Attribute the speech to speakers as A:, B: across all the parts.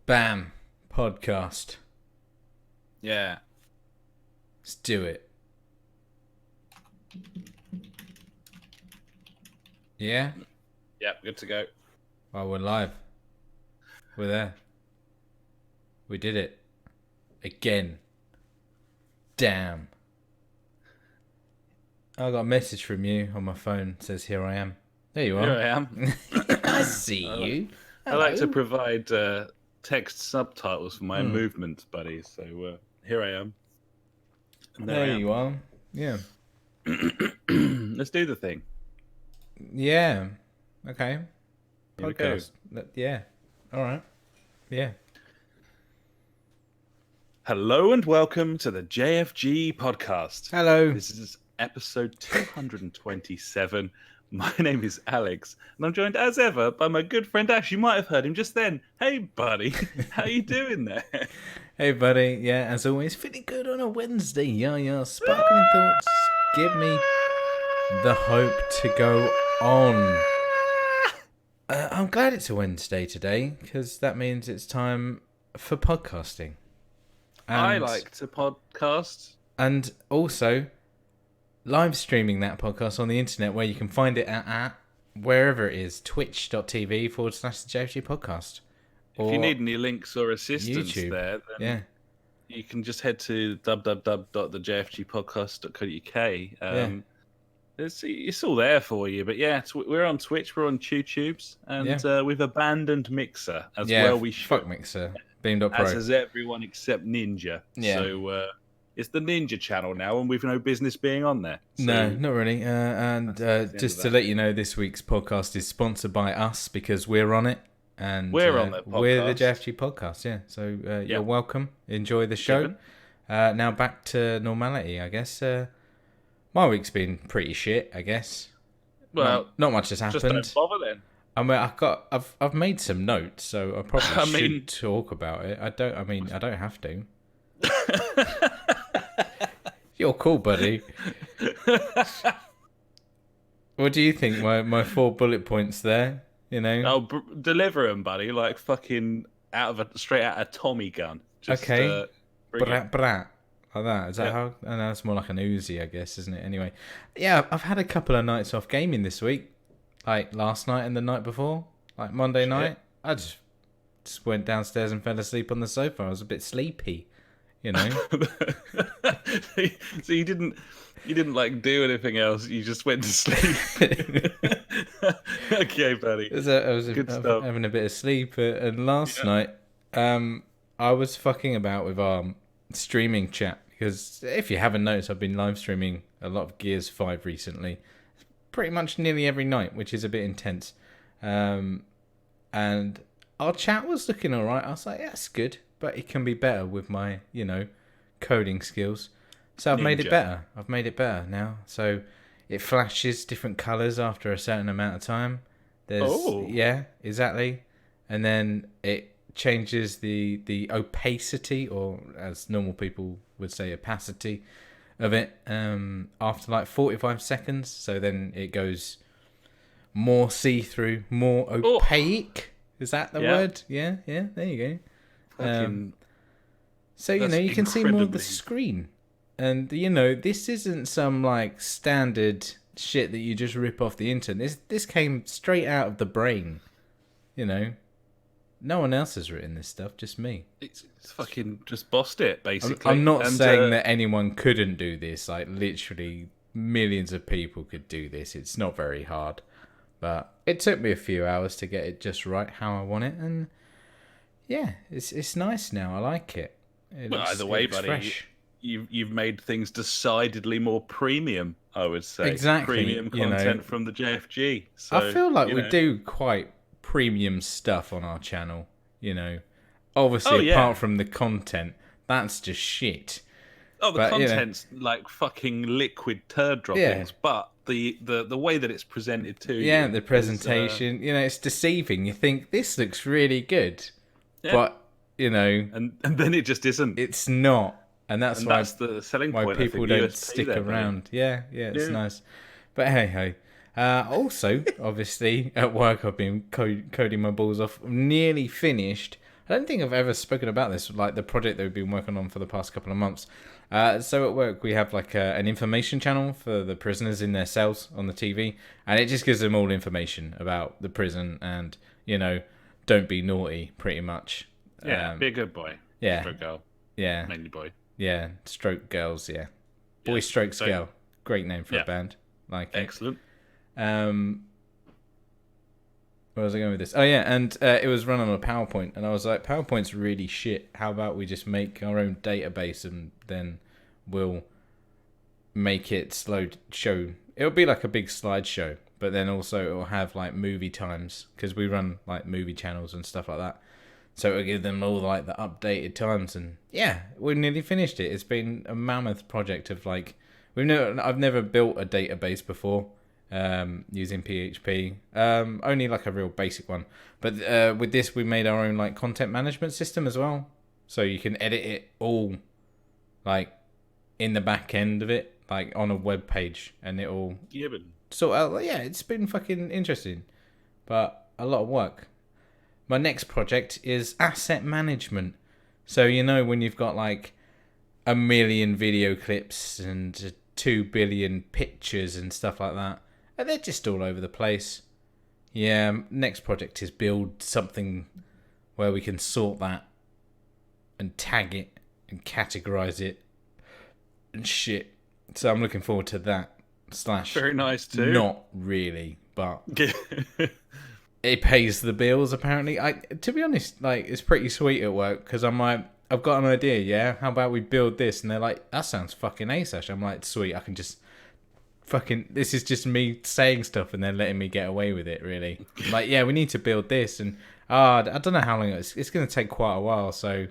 A: Bam. Podcast.
B: Yeah.
A: Let's do it. Yeah?
B: Yep, good to go.
A: Well, we're live. We're there. We did it. Again. Damn. I got a message from you on my phone. It says, here I am. There you are.
B: Here I am.
A: I see you.
B: I like to provide text subtitles for my movements, buddy. So here I am.
A: And there you are. Yeah.
B: Let's do the thing.
A: Yeah. Okay.
B: Here we go.
A: Podcast. Yeah. All right. Yeah.
B: Hello and welcome to the JfG Podcast.
A: Hello.
B: This is episode 227. My name is Alex, and I'm joined as ever by my good friend Ash. You might have heard him just then. Hey, buddy. How you doing there?
A: Hey, buddy. Yeah, as always, feeling good on a Wednesday. Yeah. Sparkling thoughts give me the hope to go on. I'm glad it's a Wednesday today, because that means it's time for podcasting.
B: I like to podcast.
A: And also live streaming that podcast on the internet, where you can find it at wherever it is, twitch.tv/JfG Podcast.
B: If you need any links or assistance
A: YouTube.
B: there, then you can just head to www.thejfgpodcast.co.uk. It's all there for you. But yeah, we're on Twitch, we're on YouTubes, and we've abandoned Mixer as well. We should.
A: Fuck Mixer. Beam.pro.
B: As has everyone except Ninja.
A: Yeah.
B: So it's the Ninja channel now, and we've no business being on there. So
A: No, not really. And just to let you know, this week's podcast is sponsored by us, because we're on it. And
B: we're on that podcast.
A: We're the JfG Podcast, yeah. So you're welcome. Enjoy the show. Now back to normality, I guess. My week's been pretty shit, I guess.
B: Well,
A: not much has happened.
B: Just don't bother then.
A: I mean, I've made some notes, so I probably should talk about it. I don't have to. You're cool, buddy. What do you think? My 4 bullet points there, you know?
B: Oh, deliver them, buddy! Like fucking straight out of Tommy gun. Just,
A: okay. Brat. Like that. Is that how? I know it's more like an Uzi, I guess, isn't it? Anyway, yeah, I've had a couple of nights off gaming this week. Like last night and the night before, like Monday night, I just went downstairs and fell asleep on the sofa. I was a bit sleepy, you know.
B: So you didn't like do anything else. You just went to sleep. Okay, buddy.
A: I was having a bit of sleep, and last night, I was fucking about with our streaming chat, because if you haven't noticed, I've been live streaming a lot of Gears 5 recently. Pretty much nearly every night, which is a bit intense. And our chat was looking alright. I was like, yeah, that's good, but it can be better with my, coding skills. So I've made it better. I've made it better now. So it flashes different colours after a certain amount of time. Yeah, exactly. And then it changes the opacity, or as normal people would say, opacity of it after like 45 seconds. So then it goes more see-through, more opaque. Is that the word? Yeah, there you go. So you can see more of the screen, and this isn't some like standard shit that you just rip off the internet. This came straight out of the brain. No one else has written this stuff, just me.
B: It's fucking just bossed it, basically.
A: I'm not saying that anyone couldn't do this. Like, literally, millions of people could do this. It's not very hard. But it took me a few hours to get it just right, how I want it. And, yeah, it's nice now. I like it.
B: Either way, buddy, fresh. You've made things decidedly more premium, I would say.
A: Exactly.
B: Premium content from the JfG. So,
A: I feel like we do quite premium stuff on our channel, obviously apart from the content, that's just shit.
B: The content's like fucking liquid turd droppings, but the way that it's presented to you,
A: the presentation, it's deceiving. You think this looks really good, but
B: and then it just isn't.
A: It's not, and that's
B: the selling point.
A: Why people don't stick around. It's nice, but hey. Also, obviously, at work I've been coding my balls off. Nearly finished I don't think I've ever spoken about this, like the project that we've been working on for the past couple of months. So at work we have like an information channel for the prisoners in their cells on the TV, and it just gives them all information about the prison and, don't be naughty, pretty much.
B: Yeah, be a good boy.
A: Yeah.
B: For a girl.
A: Yeah.
B: Mainly boy.
A: Yeah, stroke girls, yeah. Boy strokes girl. Great name for a band. Like it.
B: Excellent.
A: Where was I going with this? Oh yeah, and it was run on a PowerPoint, and I was like, PowerPoint's really shit. How about we just make our own database and then we'll make it show. It'll be like a big slideshow, but then also it'll have like movie times because we run like movie channels and stuff like that. So it'll give them all like the updated times, and yeah, we nearly finished it. It's been a mammoth project of like I've never built a database before. Using PHP, only like a real basic one, but with this we made our own like content management system as well, so you can edit it all like in the back end of it, like on a web page, and it'll it's been fucking interesting, but a lot of work. My next project is asset management. So when you've got like 1 million video clips and 2 billion pictures and stuff like that, and they're just all over the place. Yeah, next project is build something where we can sort that and tag it and categorize it and shit. So I'm looking forward to that.
B: Very nice too.
A: Not really, but it pays the bills apparently. To be honest, like it's pretty sweet at work because I'm like, I've got an idea, yeah? How about we build this? And they're like, that sounds fucking ace, Ash. I'm like, sweet, I can just this is just me saying stuff and they're letting me get away with it, really. Like, yeah, we need to build this, and I don't know how long it's going to take quite a while, so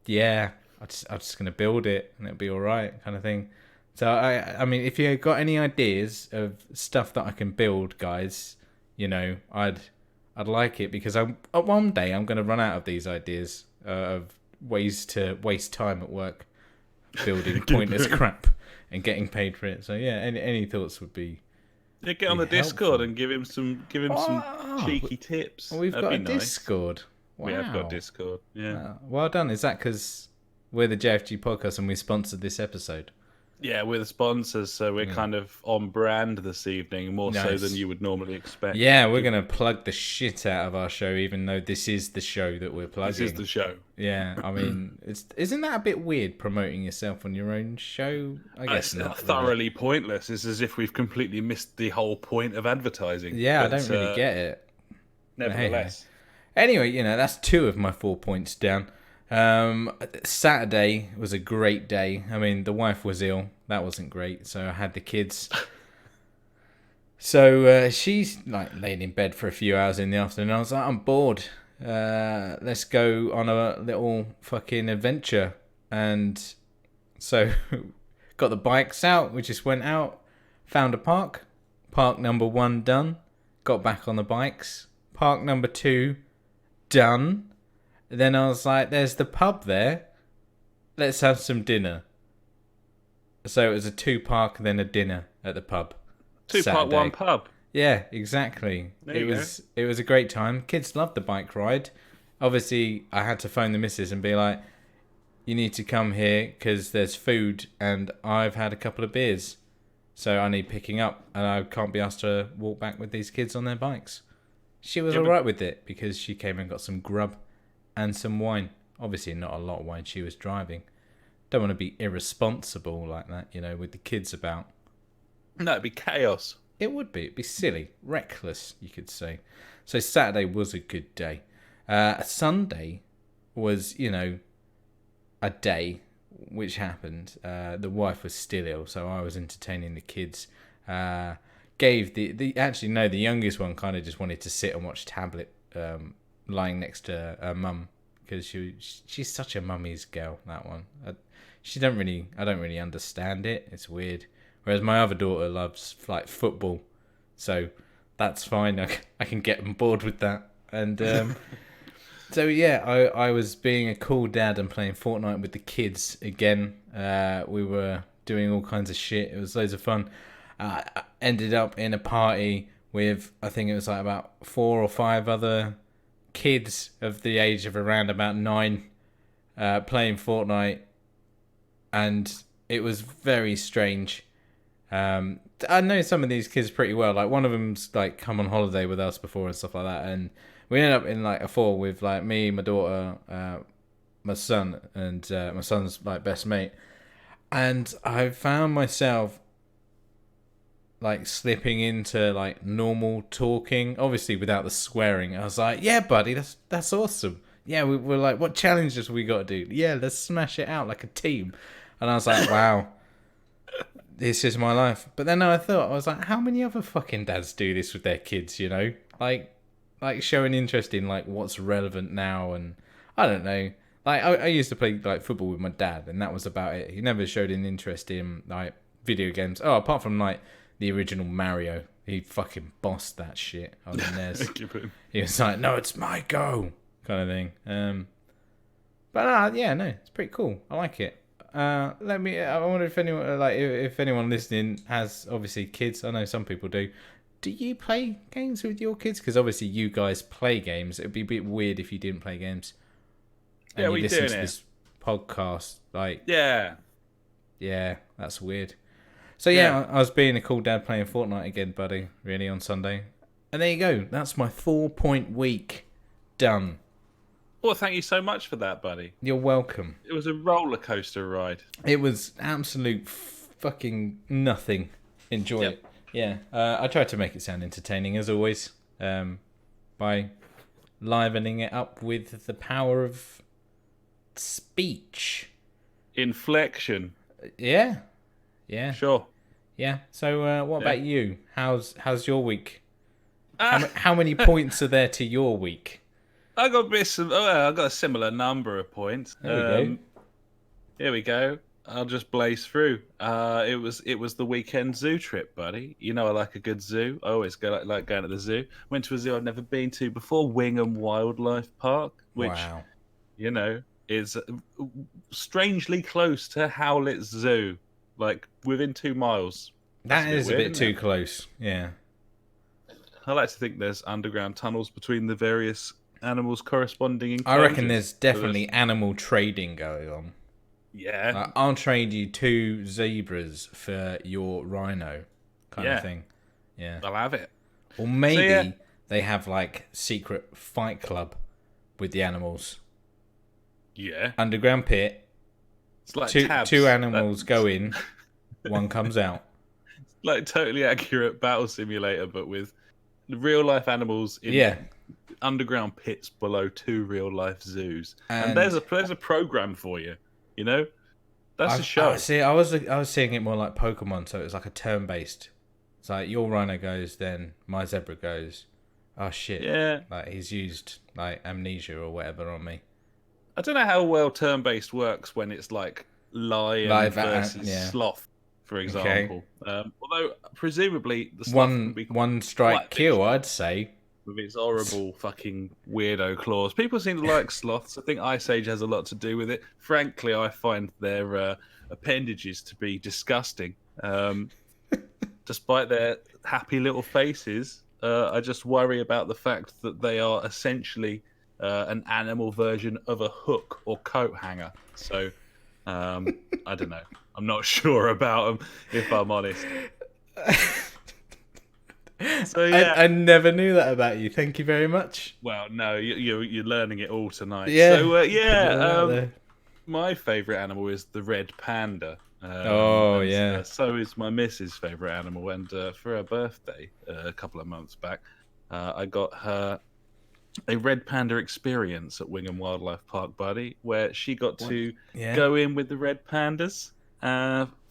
A: yeah, I'm just going to build it and it'll be all right, kind of thing. So I mean, if you got any ideas of stuff that I can build, guys, I'd like it, because one day I'm going to run out of these ideas of ways to waste time at work building pointless crap and getting paid for it. So yeah, any thoughts would be.
B: Yeah, get on the Discord and give him some cheeky tips.
A: Well, we've got a Discord. Wow.
B: We have got Discord. Yeah.
A: Well done. Is that because we're the JfG Podcast and we sponsored this episode?
B: Yeah, we're the sponsors, so we're kind of on brand this evening, more so than you would normally expect.
A: Yeah, we're going to plug the shit out of our show, even though this is the show that we're plugging.
B: This is the show.
A: Yeah, I mean, isn't that a bit weird, promoting yourself on your own show? I guess
B: it's
A: not.
B: Thoroughly pointless. It's as if we've completely missed the whole point of advertising.
A: Yeah, but I don't really get it.
B: Nevertheless.
A: Anyway, that's 2 of my 4 points down. Saturday was a great day. I mean, the wife was ill. That wasn't great. So I had the kids. So she's like laying in bed for a few hours in the afternoon. I was like, I'm bored. Let's go on a little fucking adventure. And so got the bikes out. We just went out, found a park. Park number 1 done. Got back on the bikes. Park number 2 done. Then I was like, there's the pub there. Let's have some dinner. So it was a 2 park and then a dinner at the pub.
B: 2 park, 1 pub.
A: Yeah, exactly. It was a great time. Kids loved the bike ride. Obviously, I had to phone the missus and be like, you need to come here because there's food and I've had a couple of beers. So I need picking up and I can't be asked to walk back with these kids on their bikes. She was all right with it because she came and got some grub and some wine. Obviously not a lot of wine, she was driving. Don't want to be irresponsible like that, with the kids about.
B: No, it'd be chaos.
A: It would be. It'd be silly. Reckless, you could say. So Saturday was a good day. Sunday was, a day which happened. The wife was still ill, so I was entertaining the kids. Gave the youngest one kind of just wanted to sit and watch tablet, lying next to her mum, because she's such a mummy's girl, that one. I don't really understand it. It's weird. Whereas my other daughter loves like football, so that's fine. I can get on board with that. And so yeah, I was being a cool dad and playing Fortnite with the kids again. We were doing all kinds of shit. It was loads of fun. I ended up in a party with, I think it was like about 4 or 5 other kids of the age of around about 9 playing Fortnite, and it was very strange. I know some of these kids pretty well. Like one of them's like come on holiday with us before and stuff like that, and we ended up in like a 4 with like me, my daughter, my son, and my son's like best mate. And I found myself like slipping into like normal talking, obviously without the swearing. I was like, "Yeah, buddy, that's awesome. Yeah, we're like, what challenges we got to do? Yeah, let's smash it out like a team." And I was like, "Wow, this is my life." But then I was like, how many other fucking dads do this with their kids? You know, like showing interest in like what's relevant now, and I don't know. Like I used to play like football with my dad, and that was about it. He never showed an interest in like video games. Oh, apart from like the original Mario, he fucking bossed that shit on the NES. He was like, "No, it's my go," kind of thing. But yeah, no, it's pretty cool. I like it. I wonder if anyone if anyone listening has obviously kids. I know some people do. Do you play games with your kids? Because obviously you guys play games. It'd be a bit weird if you didn't play games. And
B: yeah, we
A: listen
B: do
A: to this podcast. Like,
B: yeah,
A: that's weird. So yeah, I was being a cool dad playing Fortnite again, buddy. Really on Sunday, and there you go. That's my 4-point week done.
B: Well, thank you so much for that, buddy.
A: You're welcome.
B: It was a roller coaster ride.
A: It was absolute fucking nothing. Enjoy it. Yeah. I tried to make it sound entertaining as always, by livening it up with the power of speech.
B: Inflection.
A: Yeah.
B: Sure.
A: Yeah. So, what about you? How's your week? How many points are there to your week?
B: I got a similar number of points.
A: There we go.
B: Here we go. I'll just blaze through. It was the weekend zoo trip, buddy. You know I like a good zoo. I always like going to the zoo. Went to a zoo I've never been to before, Wingham Wildlife Park, which you know is strangely close to Howlett's Zoo, like within 2 miles.
A: That is a bit too close. Yeah.
B: I like to think there's underground tunnels between the various animals corresponding enclosures.
A: I reckon there's definitely animal trading going on.
B: Yeah.
A: I'll trade you 2 zebras for your rhino kind of thing. Yeah.
B: I'll have it.
A: Or maybe they have like secret fight club with the animals.
B: Yeah.
A: Underground pit.
B: It's like
A: two animals go in, one comes out.
B: Like totally accurate battle simulator, but with real life animals in underground pits below 2 real life zoos. And there's a program for you. You know, that's a show.
A: I was seeing it more like Pokemon, so it was like a turn based. It's like your rhino goes, then my zebra goes. Oh shit!
B: Yeah,
A: like he's used like amnesia or whatever on me.
B: I don't know how well turn based works when it's like lion versus sloth, for example. Okay. Although presumably the sloth can be
A: one strike kill, I'd say.
B: With its horrible fucking weirdo claws. People seem to like sloths. I think Ice Age has a lot to do with it. Frankly, I find their appendages to be disgusting. Despite their happy little faces, I just worry about the fact that they are essentially an animal version of a hook or coat hanger. So, I don't know. I'm not sure about them, if I'm honest. So yeah,
A: I never knew that about you. Thank you very much.
B: Well, no, you're learning it all tonight.
A: Yeah.
B: So my favourite animal is the red panda. So is my missus' favourite animal. And for her birthday a couple of months back, I got her a red panda experience at Wingham Wildlife Park, buddy, where she got to go in with the red pandas,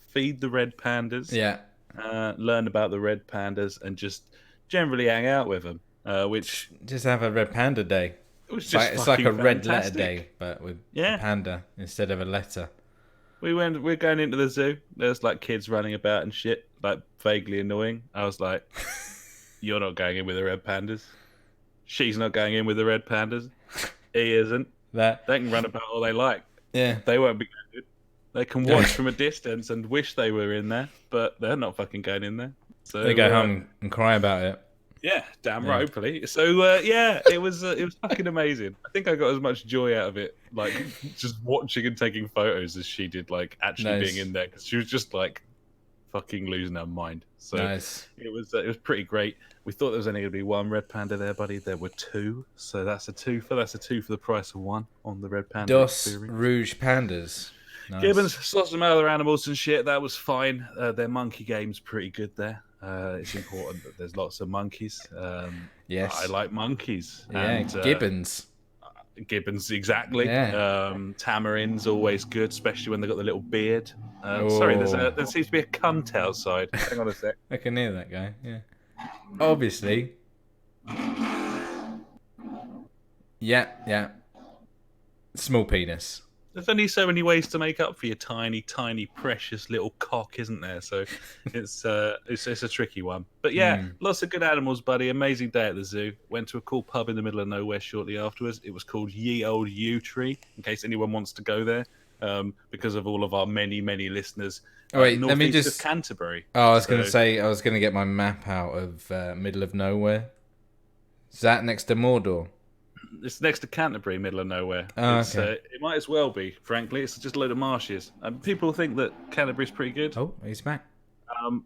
B: feed the red pandas.
A: Yeah.
B: Learn about the red pandas and just generally hang out with them. Which
A: just have a red panda day.
B: It was just
A: it's like a
B: fantastic.
A: red letter day, but with a panda instead of a letter.
B: We're going into the zoo. There's like kids running about and shit, like vaguely annoying. I was like, "You're not going in with the red pandas. She's not going in with the red pandas. He isn't. They can run about all they like.
A: Yeah,
B: they won't be good. They can watch from a distance and wish they were in there, but they're not fucking going in there. So
A: they go home and cry about it.
B: Yeah, damn
A: Yeah.
B: right, hopefully. So yeah, it was fucking amazing. I think I got as much joy out of it, like just watching and taking photos as she did, like actually being
A: Nice.
B: in there, because she was just like fucking losing her mind. So
A: Nice.
B: it was pretty great. We thought there was only going to be one red panda there, buddy. There were two, so that's a two for the price of one on the red panda
A: Dos
B: experience.
A: Rouge Pandas. Nice.
B: Gibbons saw some other animals and shit. That was fine. Their monkey game's pretty good there. It's important that there's lots of monkeys.
A: Yes.
B: I like monkeys.
A: Yeah,
B: And,
A: Gibbons.
B: Gibbons, exactly.
A: Yeah.
B: Tamarin's always good, especially when they've got the little beard. Sorry, there seems to be a cunt outside. Hang on a sec.
A: I can hear that guy, yeah. Obviously. Yeah. Small penis.
B: There's only so many ways to make up for your tiny, tiny, precious little cock, isn't there? So it's a tricky one. But yeah, lots of good animals, buddy. Amazing day at the zoo. Went to a cool pub in the middle of nowhere shortly afterwards. It was called Ye Old Yew Tree, in case anyone wants to go there, because of all of our many, many listeners.
A: Oh, wait, let me
B: northeast
A: just...
B: of Canterbury.
A: Oh, I was going to say, I was going to get my map out of middle of nowhere. Is that next to Mordor?
B: It's next to Canterbury, middle of nowhere.
A: Oh, okay.
B: It might as well be, frankly. It's just a load of marshes. People think that Canterbury's pretty good.
A: Oh, he's back.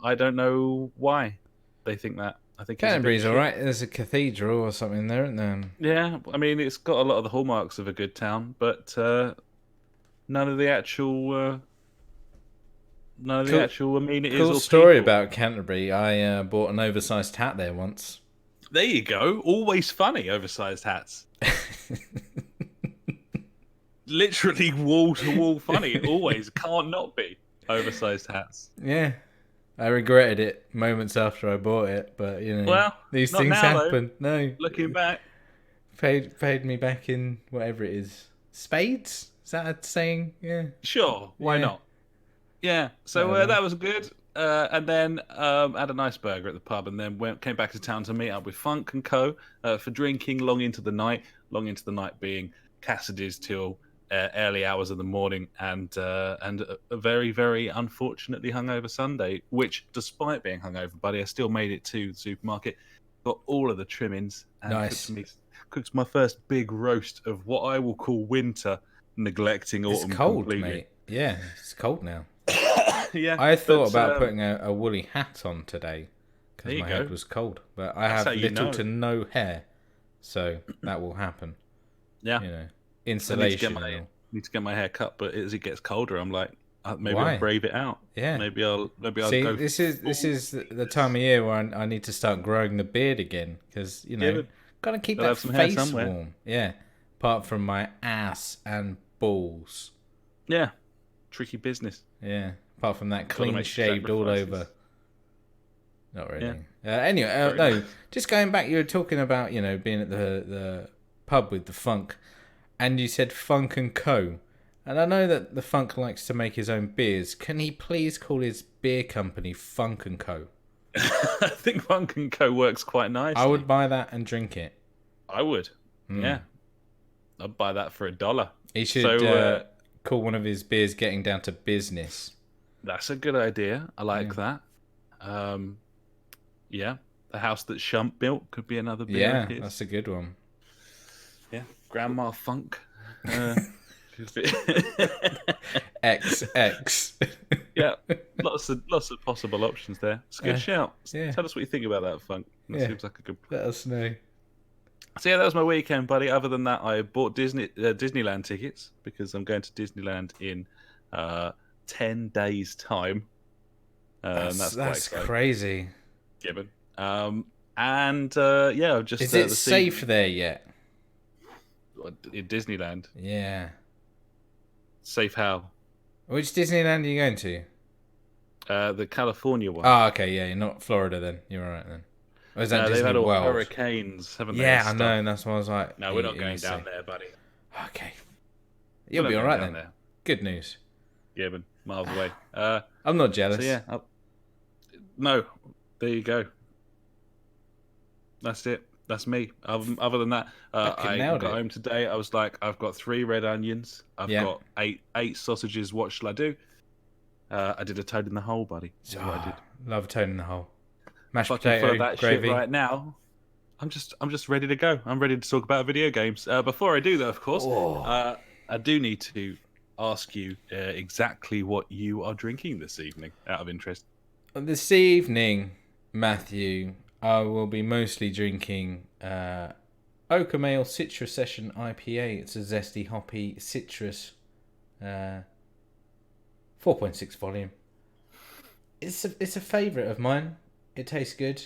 B: I don't know why they think that. I think
A: Canterbury's all right. There's a cathedral or something there, isn't there?
B: Yeah, I mean, it's got a lot of the hallmarks of a good town, but none of the actual amenities.
A: Cool
B: or
A: story
B: people.
A: about Canterbury. I bought an oversized hat there once.
B: There you go. Always funny, oversized hats. Literally wall to wall funny. Always can't not be oversized hats.
A: Yeah, I regretted it moments after I bought it, but you know,
B: well,
A: these
B: not
A: things
B: now,
A: happen.
B: Though.
A: No,
B: Looking back,
A: paid me back in whatever it is. Spades? Is that a saying? Yeah.
B: Sure. Why not? Yeah. So that was good. And then had a nice burger at the pub, and then came back to town to meet up with Funk and Co. For drinking long into the night. Long into the night being Cassidy's till early hours of the morning, and a very, very unfortunately hungover Sunday. Which, despite being hungover, buddy, I still made it to the supermarket. Got all of the trimmings and
A: Nice.
B: cooked my first big roast of what I will call winter, neglecting autumn.
A: It's cold,
B: completely.
A: mate. Yeah, it's cold now.
B: Yeah,
A: I thought about putting a woolly hat on today because my head was cold, but I have little to no hair, so that will happen.
B: Yeah,
A: you know, insulation.
B: Need to get my hair cut, but as it gets colder, I'm like, maybe
A: Why?
B: I'll brave it out.
A: Yeah,
B: maybe I'll
A: See,
B: go.
A: This is the time of year where I need to start growing the beard again because you know, gotta keep that face warm. Yeah, apart from my ass and balls.
B: Yeah, tricky business.
A: Yeah. Apart from that, clean shaved all over. Not really. Yeah. Anyway, no. Just going back, you were talking about being at the pub with the Funk, and you said Funk and Co. And I know that the Funk likes to make his own beers. Can he please call his beer company Funk and Co?
B: I think Funk and Co works quite nicely.
A: I would buy that and drink it.
B: I would. Yeah, I'd buy that for $1.
A: He should call one of his beers "Getting Down to Business."
B: That's a good idea. I like that. Yeah, the house that Shump built could be another beer.
A: Yeah, that's a good one.
B: Yeah, Grandma Funk.
A: XX.
B: Yeah, lots of possible options there. It's a good shout.
A: Yeah.
B: Tell us what you think about that, Funk. That seems like a good plan.
A: Let us know.
B: So yeah, that was my weekend, buddy. Other than that, I bought Disneyland tickets because I'm going to Disneyland in 10 days' time. That's
A: crazy.
B: Gibbon. I've just...
A: Is it safe there yet?
B: In Disneyland?
A: Yeah.
B: Safe how?
A: Which Disneyland are you going to?
B: The California one.
A: Oh, okay, yeah, you're not Florida then. You're all right then. Or is that
B: they've
A: Disney
B: had all
A: World?
B: Hurricanes, haven't they?
A: Yeah, I know, and that's why I was like...
B: No, we're not going down there, buddy.
A: Okay. You'll be all right then. There. Good news.
B: Yeah, but miles away.
A: I'm not jealous.
B: So yeah. No, there you go. That's it. That's me. Other than that, I got home today. I was like, I've got 3 red onions. I've got eight sausages. What shall I do? I did a toad in the hole, buddy. That's what I did.
A: Love a toad in the hole. Mashed
B: potato, full of that
A: gravy.
B: shit right now. I'm just ready to go. I'm ready to talk about video games. Before I do, though, of course, I do need to ask you exactly what you are drinking this evening, out of interest.
A: This evening, Matthew, I will be mostly drinking Oakham Ale Citrus Session IPA. It's a zesty, hoppy citrus, 4.6 volume. It's a favourite of mine. It tastes good.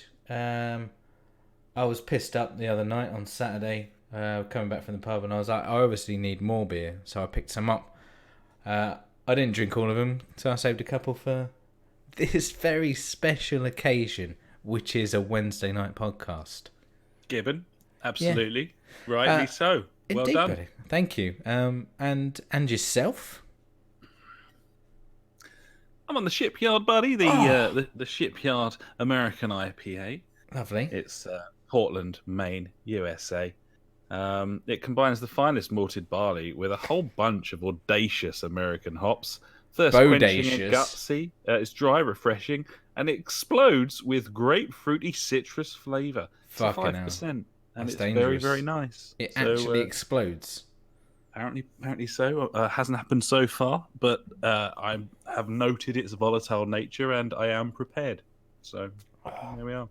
A: I was pissed up the other night on Saturday, coming back from the pub, and I was like, I obviously need more beer, so I picked some up. I didn't drink all of them, so I saved a couple for this very special occasion, which is a Wednesday night podcast.
B: Gibbon, absolutely, rightly so. Well
A: indeed,
B: done,
A: buddy. Thank you. And yourself?
B: I'm on the Shipyard, buddy. The Shipyard American IPA.
A: Lovely.
B: It's Portland, Maine, USA. It combines the finest malted barley with a whole bunch of audacious American hops. Thirst-quenching and gutsy. It's dry, refreshing, and it explodes with grapefruity citrus flavour. It's 5%, and it's dangerous. Very, very nice.
A: It actually explodes.
B: Apparently so. Hasn't happened so far, but I have noted its volatile nature, and I am prepared. So there we are.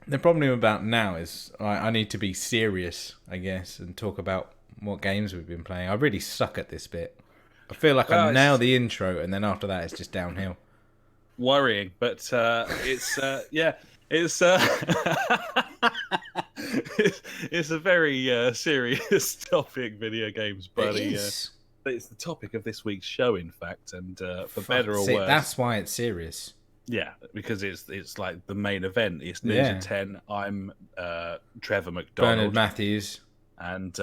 A: The problem about now is I need to be serious, I guess, and talk about what games we've been playing. I really suck at this bit. I feel like I nail the intro, and then after that, it's just downhill.
B: Worrying, but it's it's a very serious topic, video games, buddy. It's the topic of this week's show, in fact, and for better or worse.
A: That's why it's serious.
B: Yeah, because it's like the main event. It's news at 10. I'm Trevor McDonald.
A: Bernard Matthews.
B: And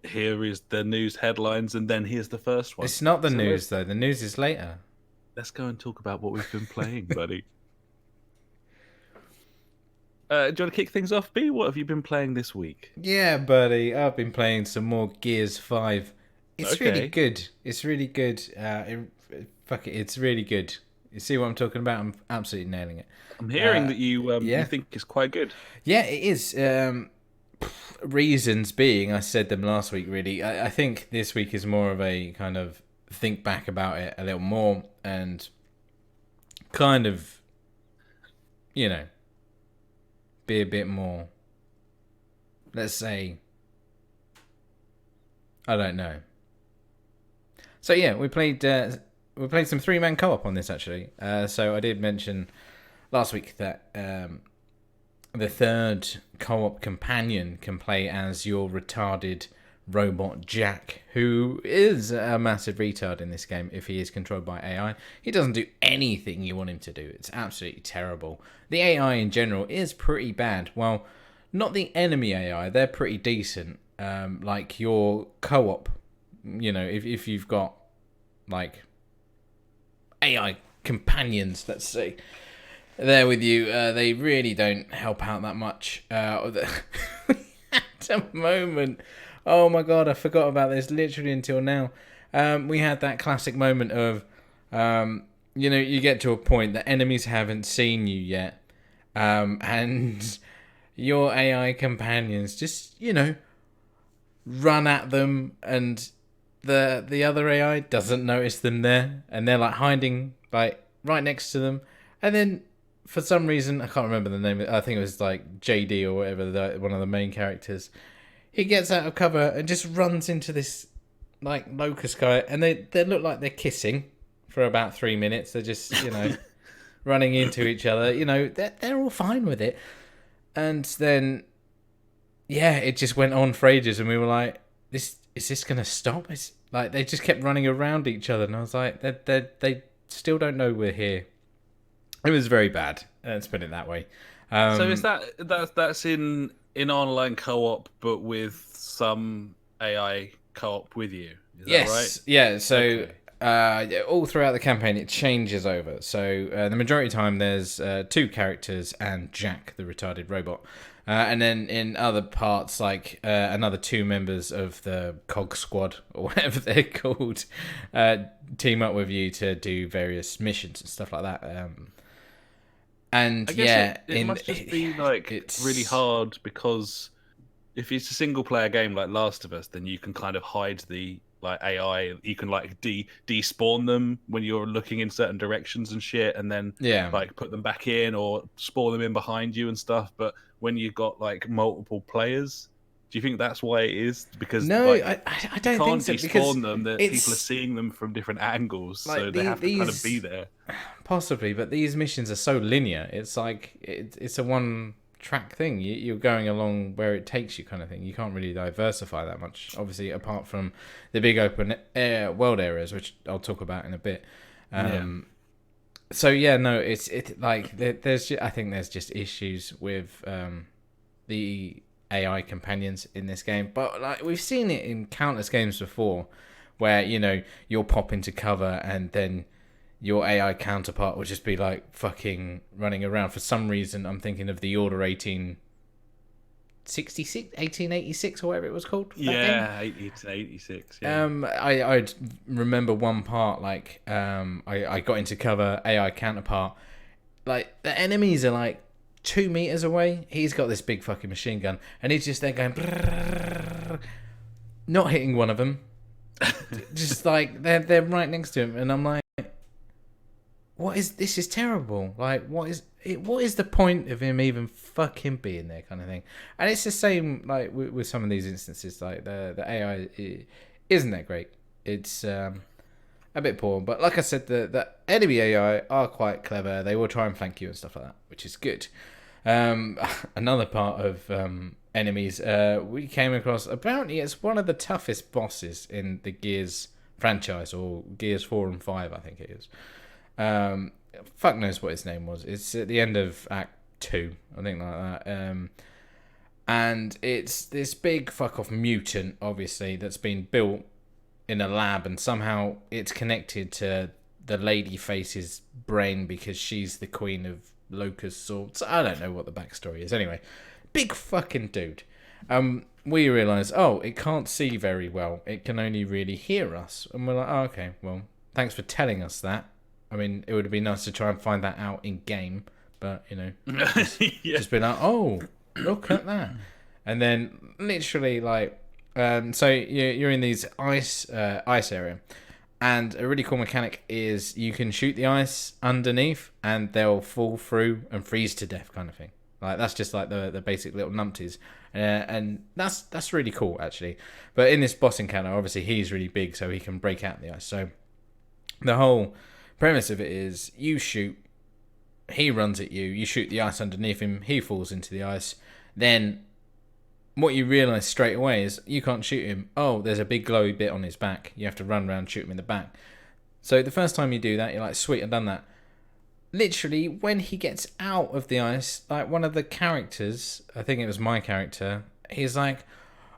B: here is the news headlines, and then here's the first one.
A: It's not the news, though. The news is later.
B: Let's go and talk about what we've been playing, buddy. Do you want to kick things off, B? What have you been playing this week?
A: Yeah, buddy. I've been playing some more Gears 5. It's really good. It's really good. It's really good. You see what I'm talking about? I'm absolutely nailing it.
B: I'm hearing that you think it's quite good.
A: Yeah, it is. Reasons being, I said them last week, really. I think this week is more of a kind of think back about it a little more and kind of, be a bit more, let's say, I don't know. So yeah, we played some 3-man co-op on this, actually. So I did mention last week that the third co-op companion can play as your retarded robot Jack, who is a massive retard in this game if he is controlled by AI. He doesn't do anything you want him to do. It's absolutely terrible. The AI in general is pretty bad. Well, not the enemy AI. They're pretty decent. Like your co-op, if you've got like AI companions, let's say, there with you, they really don't help out that much. At a moment, oh my god, I forgot about this literally until now. We had that classic moment of, you get to a point that enemies haven't seen you yet, and your AI companions just, run at them, and the other AI doesn't notice them there, and they're like hiding like right next to them, and then for some reason, I can't remember the name. I think it was like JD or whatever, one of the main characters. He gets out of cover and just runs into this like locust guy, and they look like they're kissing for about 3 minutes. They're just running into each other. They're all fine with it, and then it just went on for ages, and we were like, is this gonna stop? It's like they just kept running around each other, and I was like, they still don't know we're here. It was very bad. Let's put it that way.
B: So is that's in online co-op, but with some AI co-op with you? Is that right?
A: Yeah. So all throughout the campaign, it changes over. So the majority of the time, there's 2 characters and Jack, the retarded robot. And then in other parts, like another 2 members of the COG squad, or whatever they're called, team up with you to do various missions and stuff like that. And
B: I guess it must just be like
A: it's
B: really hard because if it's a single player game like Last of Us, then you can kind of hide the like AI. You can like despawn them when you're looking in certain directions and shit, and then like put them back in or spawn them in behind you and stuff. But when you've got like multiple players, do you think that's why it is? Because
A: no,
B: like
A: I
B: you
A: don't think
B: can't
A: so, because
B: despawn them. That people are seeing them from different angles,
A: like
B: so they have to kind of be there.
A: Possibly, but these missions are so linear. It's like it's a one track thing. You're going along where it takes you, kind of thing. You can't really diversify that much, obviously, apart from the big open air world areas, which I'll talk about in a bit. So yeah, no, it's like there's I think there's just issues with the AI companions in this game, but like we've seen it in countless games before, where you'll pop into cover and then your AI counterpart will just be like fucking running around. For some reason, I'm thinking of the Order 1886 or whatever it was called.
B: Yeah, 1886. Yeah.
A: I remember one part like I got into cover, AI counterpart. Like the enemies are like 2 meters away. He's got this big fucking machine gun, and he's just there going, brrr, not hitting one of them. Just like they're right next to him, and I'm like, this is terrible. Like, what is the point of him even fucking being there, kind of thing? And it's the same like with some of these instances. Like the AI isn't that great. It's a bit poor, but like I said, the enemy AI are quite clever. They will try and flank you and stuff like that, which is good. Another part of enemies we came across, apparently it's one of the toughest bosses in the Gears franchise, or Gears 4 and 5, I think it is. Fuck knows what his name was. It's at the end of Act 2, I think, like that. And it's this big fuck off mutant, obviously, that's been built in a lab, and somehow it's connected to the lady face's brain because she's the queen of locusts, or I don't know what the backstory is. Anyway, big fucking dude. We realise, it can't see very well. It can only really hear us. And we're like, okay, well, thanks for telling us that. I mean, it would have been nice to try and find that out in game, but just been like, oh, look at that, and then literally like, so you're in these ice area, and a really cool mechanic is you can shoot the ice underneath, and they'll fall through and freeze to death, kind of thing. Like that's just like the basic little numpties, and that's really cool actually. But in this boss encounter, obviously he's really big, so he can break out the ice. So the whole premise of it is you shoot, he runs at you, you shoot the ice underneath him, he falls into the ice. Then what you realise straight away is you can't shoot him. Oh, there's a big glowy bit on his back. You have to run around and shoot him in the back. So the first time you do that, you're like, sweet, I've done that. Literally, when he gets out of the ice, like one of the characters, I think it was my character, he's like,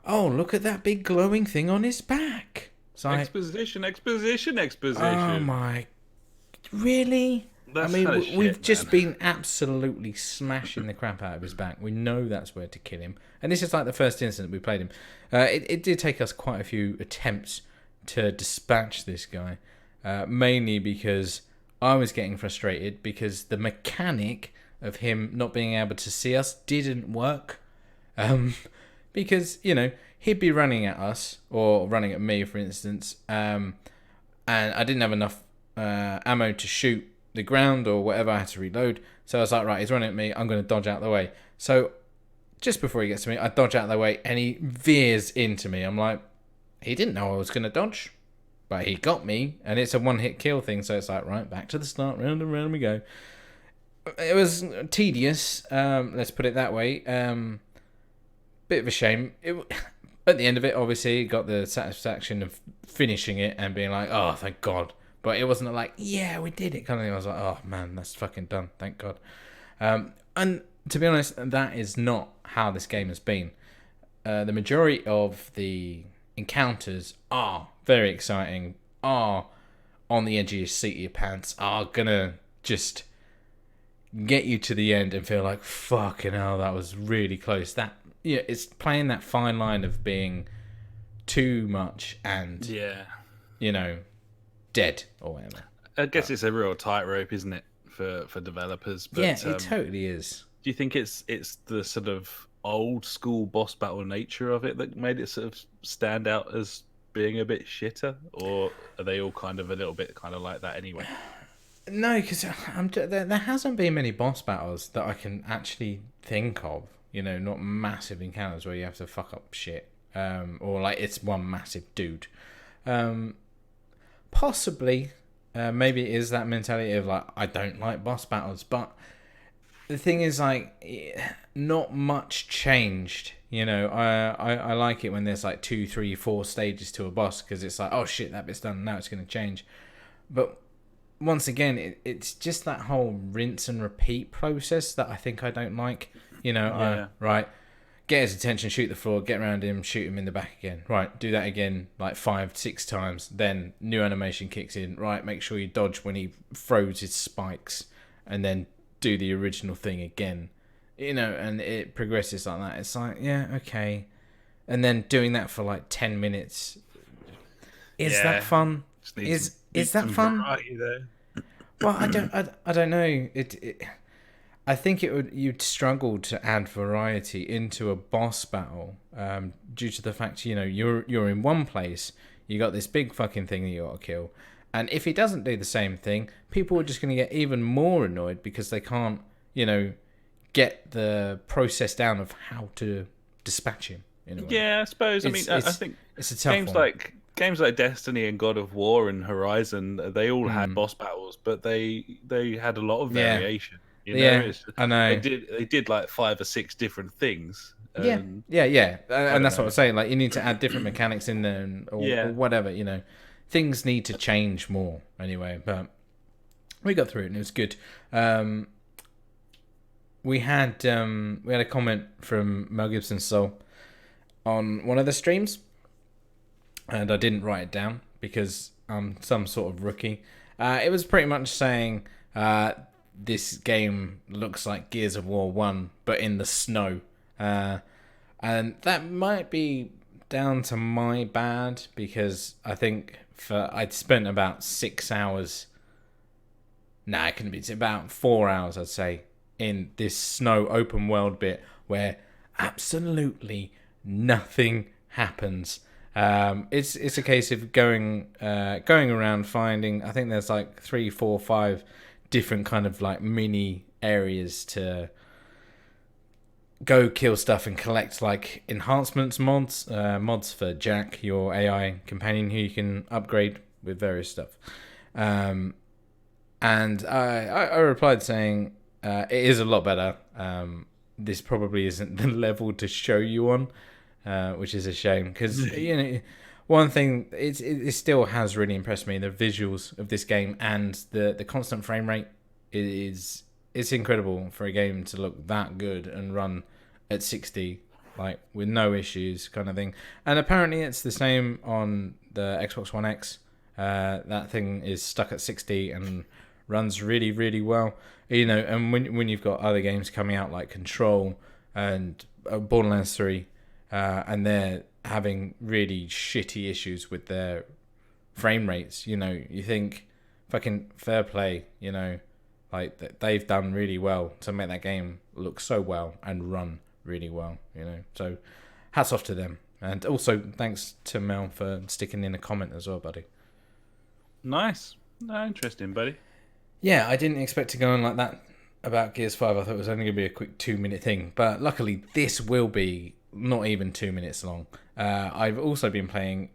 A: oh, look at that big glowing thing on his back. So
B: exposition.
A: Oh my, really?
B: That's
A: we've just been absolutely smashing the crap out of his back. We know that's where to kill him. And this is like the first incident we played him. It did take us quite a few attempts to dispatch this guy. Mainly because I was getting frustrated because the mechanic of him not being able to see us didn't work. Because, he'd be running at us, or running at me, for instance, and I didn't have enough ammo to shoot the ground or whatever. I had to reload. So I was like, right, he's running at me, I'm going to dodge out of the way. So just before he gets to me, I dodge out of the way, and he veers into me. I'm like, he didn't know I was going to dodge, but he got me, and it's a one-hit kill thing, so it's like, right, back to the start, round and round we go. It was tedious, let's put it that way. Bit of a shame. At the end of it, obviously, got the satisfaction of finishing it and being like, oh, thank God. But it wasn't like, yeah, we did it kind of thing. I was like, oh, man, that's fucking done. Thank God. And to be honest, that is not how this game has been. The majority of the encounters are very exciting, are on the edge of your seat of your pants, are going to just get you to the end and feel like, fucking hell, that was really close. That, it's playing that fine line of being too much and, dead or whatever.
B: I guess it's a real tightrope, isn't it? for developers. But,
A: yeah, it totally is.
B: Do you think it's the sort of old school boss battle nature of it that made it sort of stand out as being a bit shitter, or are they all kind of a little bit kind of like that anyway?
A: No, because there hasn't been many boss battles that I can actually think of. You know, not massive encounters where you have to fuck up shit, or like it's one massive dude. Possibly, maybe it is that mentality of like I don't like boss battles, but the thing is like not much changed. You know, I like it when there's like 2, 3, 4 stages to a boss because it's like, oh shit, that bit's done, now it's going to change. But once again, it's just that whole rinse and repeat process that I think I don't like. You know, right, get his attention, shoot the floor, get around him, shoot him in the back again. Right, do that again like 5, 6 times. Then new animation kicks in. Right, make sure you dodge when he throws his spikes, and then do the original thing again. You know, and it progresses like that. It's like, yeah, okay. And then doing that for like 10 minutes. Is that fun? Is that fun? Well, I don't know. I think you'd struggle to add variety into a boss battle, due to the fact, you know, you're in one place, you got this big fucking thing that you got to kill, and if he doesn't do the same thing, people are just going to get even more annoyed because they can't, you know, get the process down of how to dispatch him. In a way.
B: Yeah, I suppose. I think
A: it's a tough
B: games like Destiny and God of War and Horizon, they all had boss battles, but they had a lot of variation. You know?
A: I know.
B: They did like 5 or 6 different things.
A: Yeah. And that's what I'm saying. Like, you need to add different mechanics in there, or whatever. You know, things need to change more anyway. But we got through it and it was good. We had a comment from Mel Gibson's Soul on one of the streams, and I didn't write it down because I'm some sort of rookie. It was pretty much saying this game looks like Gears of War 1, but in the snow. And that might be down to my bad, because I think I'd spent about 6 hours... Nah, it couldn't be. It's about 4 hours, I'd say, in this snow open world bit where absolutely nothing happens. It's a case of going around finding, I think there's like 3, 4, 5 different kind of like mini areas to go kill stuff and collect like enhancements mods for Jack, your AI companion, who you can upgrade with various stuff. And I replied saying, it is a lot better. This probably isn't the level to show you on, which is a shame, because you know, one thing it still has really impressed me, the visuals of this game and the constant frame rate it's incredible for a game to look that good and run at 60 like with no issues kind of thing. And apparently it's the same on the Xbox One X. That thing is stuck at 60 and runs really, really well. You know, and when you've got other games coming out like Control and Borderlands 3, and they're having really shitty issues with their frame rates, you know, you think fucking fair play, you know, like they've done really well to make that game look so well and run really well, you know. So hats off to them. And also thanks to Mel for sticking in a comment as well, buddy.
B: Nice. No, interesting, buddy.
A: Yeah, I didn't expect to go on like that about Gears 5. I thought it was only going to be a quick 2-minute thing. But luckily, this will be not even 2 minutes long. I've also been playing,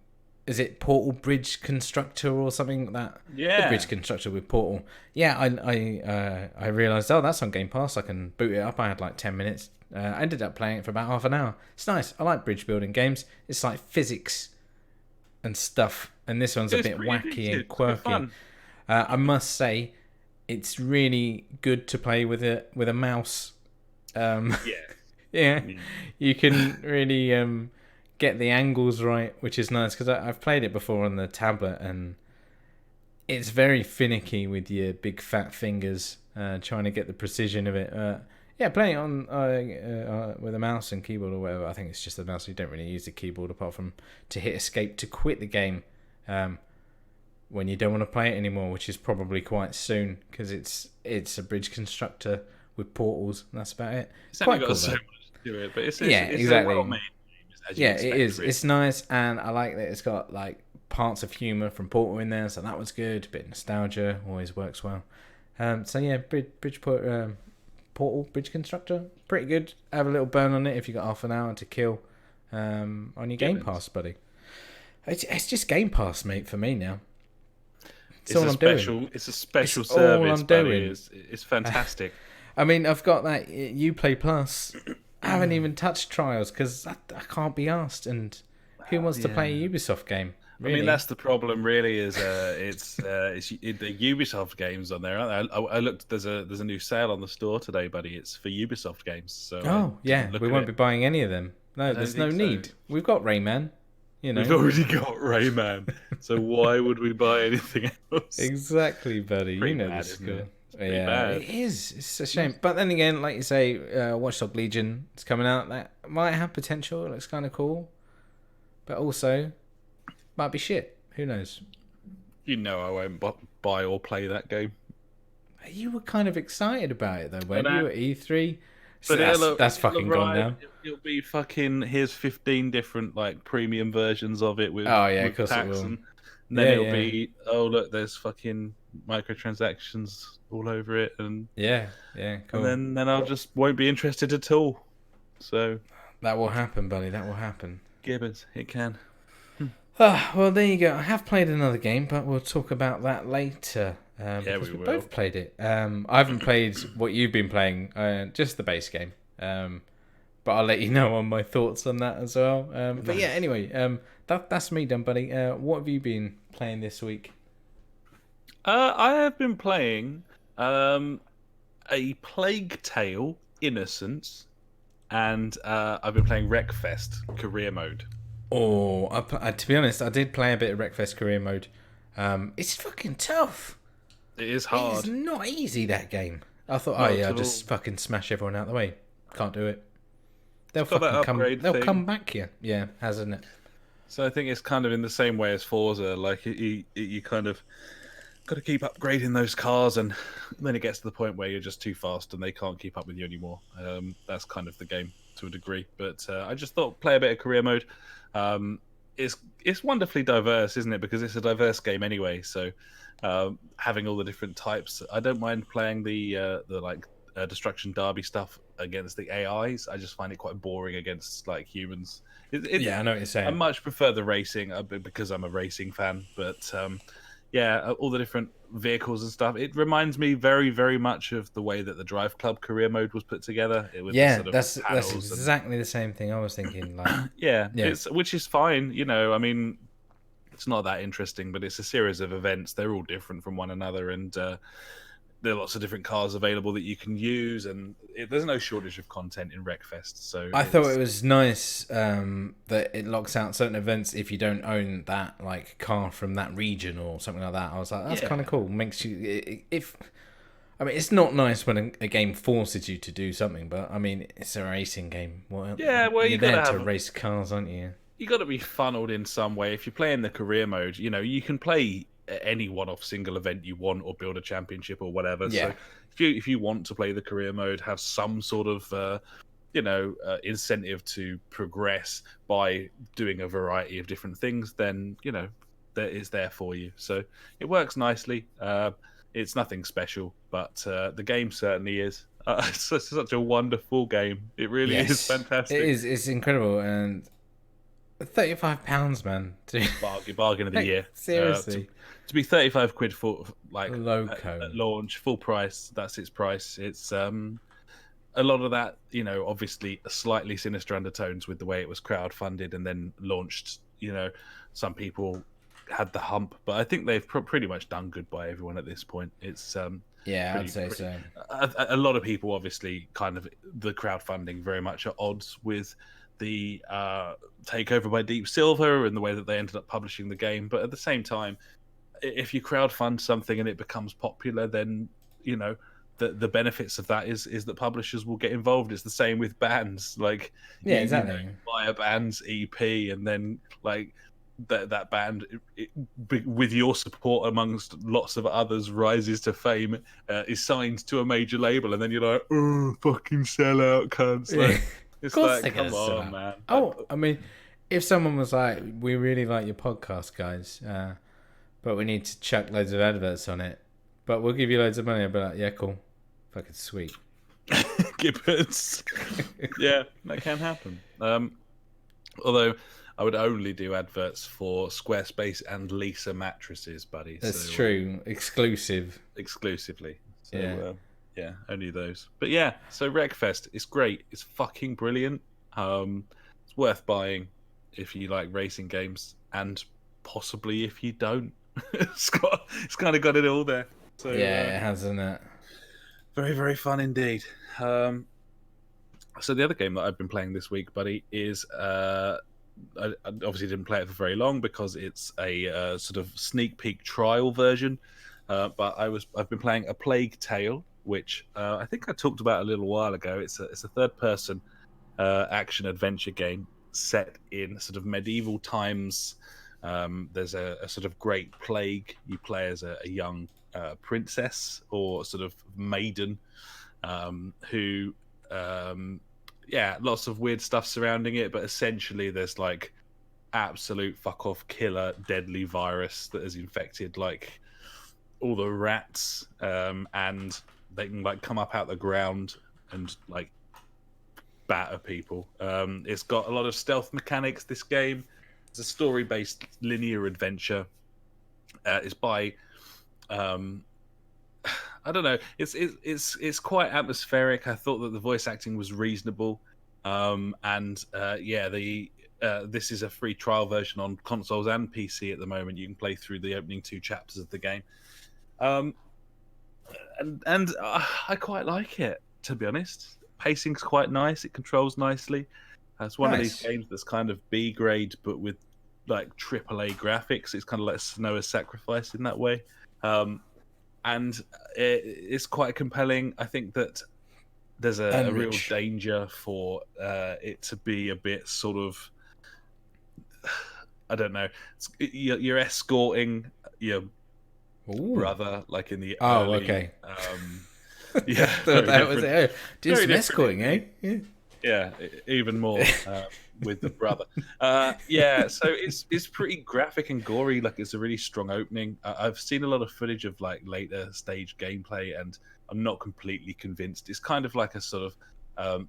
A: is it Portal Bridge Constructor or something like that?
B: Yeah.
A: The Bridge Constructor with Portal. Yeah, I realised, that's on Game Pass. I can boot it up. I had like 10 minutes. I ended up playing it for about half an hour. It's nice. I like bridge building games. It's like physics and stuff. And this one's a bit wacky and quirky. I must say, it's really good to play with a mouse. Yeah, you can really get the angles right, which is nice, because I've played it before on the tablet and it's very finicky with your big fat fingers trying to get the precision of it. Yeah, playing it on with a mouse and keyboard or whatever. I think it's just the mouse. You don't really use the keyboard apart from to hit escape to quit the game. when you don't want to play it anymore, which is probably quite soon because it's a bridge constructor with portals. And that's about it.
B: It's quite got cool, so much to it, but it's
A: exactly.
B: a well-made game, as you
A: it is. It's nice, and I like that it's got like parts of humour from Portal in there, so that was good. A bit of nostalgia always works well. So yeah, Portal bridge constructor, pretty good. Have a little burn on it if you got half an hour to kill on your Game Pass, buddy. It's just Game Pass, mate, for me now.
B: It's a special service, buddy. It's fantastic.
A: I mean, I've got that Uplay Plus. I haven't even touched Trials because I can't be asked. And who wants to play a Ubisoft game? Really?
B: I mean, that's the problem. Really, is it's the Ubisoft games on there. I looked. There's a new sale on the store today, buddy. It's for Ubisoft games. So
A: we won't be buying any of them. No, there's no need. We've got Rayman.
B: We've already got Rayman, so why would we buy anything else?
A: Exactly, buddy.
B: Pretty
A: you know
B: bad,
A: the
B: isn't it?
A: It is. It's a shame. But then again, like you say, Watch Dogs Legion is coming out. That might have potential. It looks kind of cool. But also, might be shit. Who knows?
B: I won't buy or play that game.
A: You were kind of excited about it, though, weren't you, at E3?
B: But
A: that's fucking gone now.
B: It'll be fucking, here's 15 different like premium versions of it with
A: of course
B: packs,
A: it will.
B: and then it'll be, oh look, there's fucking microtransactions all over it, and
A: cool.
B: And then I'll just won't be interested at all. So
A: that will happen, buddy. That will happen.
B: Gibbons, it can.
A: Well, there you go. I have played another game, but we'll talk about that later. Because we both played it. I haven't played what you've been playing, just the base game. But I'll let you know on my thoughts on that as well. But yeah, anyway, that's me done, buddy. What have you been playing this week?
B: I have been playing a Plague Tale: Innocence, and I've been playing Wreckfest Career Mode.
A: Oh, to be honest, I did play a bit of Wreckfest Career Mode. It's fucking tough.
B: It is hard.
A: It's not easy, that game. I thought, I'll just fucking smash everyone out of the way. Can't do it. They'll fucking come. They'll come back here. Yeah, hasn't it?
B: So I think it's kind of in the same way as Forza. Like you kind of got to keep upgrading those cars, and then it gets to the point where you're just too fast and they can't keep up with you anymore. That's kind of the game to a degree. But I just thought play a bit of career mode. It's wonderfully diverse, isn't it? Because it's a diverse game anyway. So having all the different types, I don't mind playing the Destruction Derby stuff against the AIs. I just find it quite boring against like humans.
A: I know what you're saying.
B: I much prefer the racing because I'm a racing fan. But all the different vehicles and stuff. It reminds me very, very much of the way that the Drive Club career mode was put together.
A: That's exactly the same thing I was thinking. Like,
B: which is fine. I mean, it's not that interesting, but it's a series of events. They're all different from one another, and there are lots of different cars available that you can use, and there's no shortage of content in Wreckfest. So
A: I thought it was nice that it locks out certain events if you don't own that like car from that region or something like that. I was like, that's kind of cool. Makes you it's not nice when a game forces you to do something, but I mean, it's a racing game. You're there to race cars, aren't you?
B: You got to be funneled in some way. If you're playing the career mode, you can play any one-off single event you want or build a championship or whatever.
A: Yeah.
B: So if you want to play the career mode, have some sort of incentive to progress by doing a variety of different things, then that is there for you. So it works nicely. It's nothing special, but the game certainly is. It's such a wonderful game. It really is fantastic.
A: It is. It's incredible, and £35, man.
B: Bargain of the year.
A: Seriously.
B: To be 35 quid for like
A: loco
B: at launch, full price. That's its price. It's a lot of that. Obviously, slightly sinister undertones with the way it was crowdfunded and then launched. Some people had the hump, but I think they've pretty much done good by everyone at this point. It's
A: I'd say so.
B: A lot of people, obviously, kind of the crowdfunding very much at odds with the takeover by Deep Silver and the way that they ended up publishing the game. But at the same time, if you crowdfund something and it becomes popular, then the benefits of that is that publishers will get involved. It's the same with bands. Like
A: exactly.
B: Buy a band's EP and then like that band, with your support amongst lots of others, rises to fame, is signed to a major label, and then you're like, oh, fucking sellout cunts. Like, it's like, come on, man.
A: Oh, I mean, if someone was like, we really like your podcast, guys, but we need to chuck loads of adverts on it, but we'll give you loads of money, I'd be like, yeah, cool. Fucking sweet.
B: Gibbons. Yeah, that can happen. Although I would only do adverts for Squarespace and Lisa mattresses, buddy.
A: That's true. Exclusively.
B: So, yeah, only those. But yeah, so Wreckfest, it's great. It's fucking brilliant. It's worth buying if you like racing games, and possibly if you don't. It's kind of got it all there. So,
A: it hasn't it?
B: Very, very fun indeed. So the other game that I've been playing this week, buddy, is I obviously didn't play it for very long because it's a sort of sneak peek trial version. But I've been playing A Plague Tale, which I think I talked about a little while ago. It's a third person action adventure game set in sort of medieval times. There's a sort of great plague. You play as a young princess or sort of maiden who lots of weird stuff surrounding it, but essentially there's like absolute fuck off killer deadly virus that has infected like all the rats, and they can like come up out the ground and like batter people. It's got a lot of stealth mechanics, this game. It's a story based linear adventure. It's by I don't know. It's quite atmospheric. I thought that the voice acting was reasonable, this is a free trial version on consoles and PC at the moment. You can play through the opening 2 chapters of the game, and I quite like it, to be honest. Pacing's quite nice. It controls nicely. It's one of these games that's kind of B grade, but with like AAA graphics. It's kind of like Senua's Sacrifice in that way. And it's quite compelling. I think that there's a real danger for it to be a bit sort of, I don't know. You're escorting your brother, like in the early...
A: okay.
B: Yeah,
A: that was it. Oh, do some escorting, eh?
B: Yeah, even more with the brother. So it's pretty graphic and gory. Like, it's a really strong opening. I've seen a lot of footage of like later stage gameplay, and I'm not completely convinced. It's kind of like a sort of a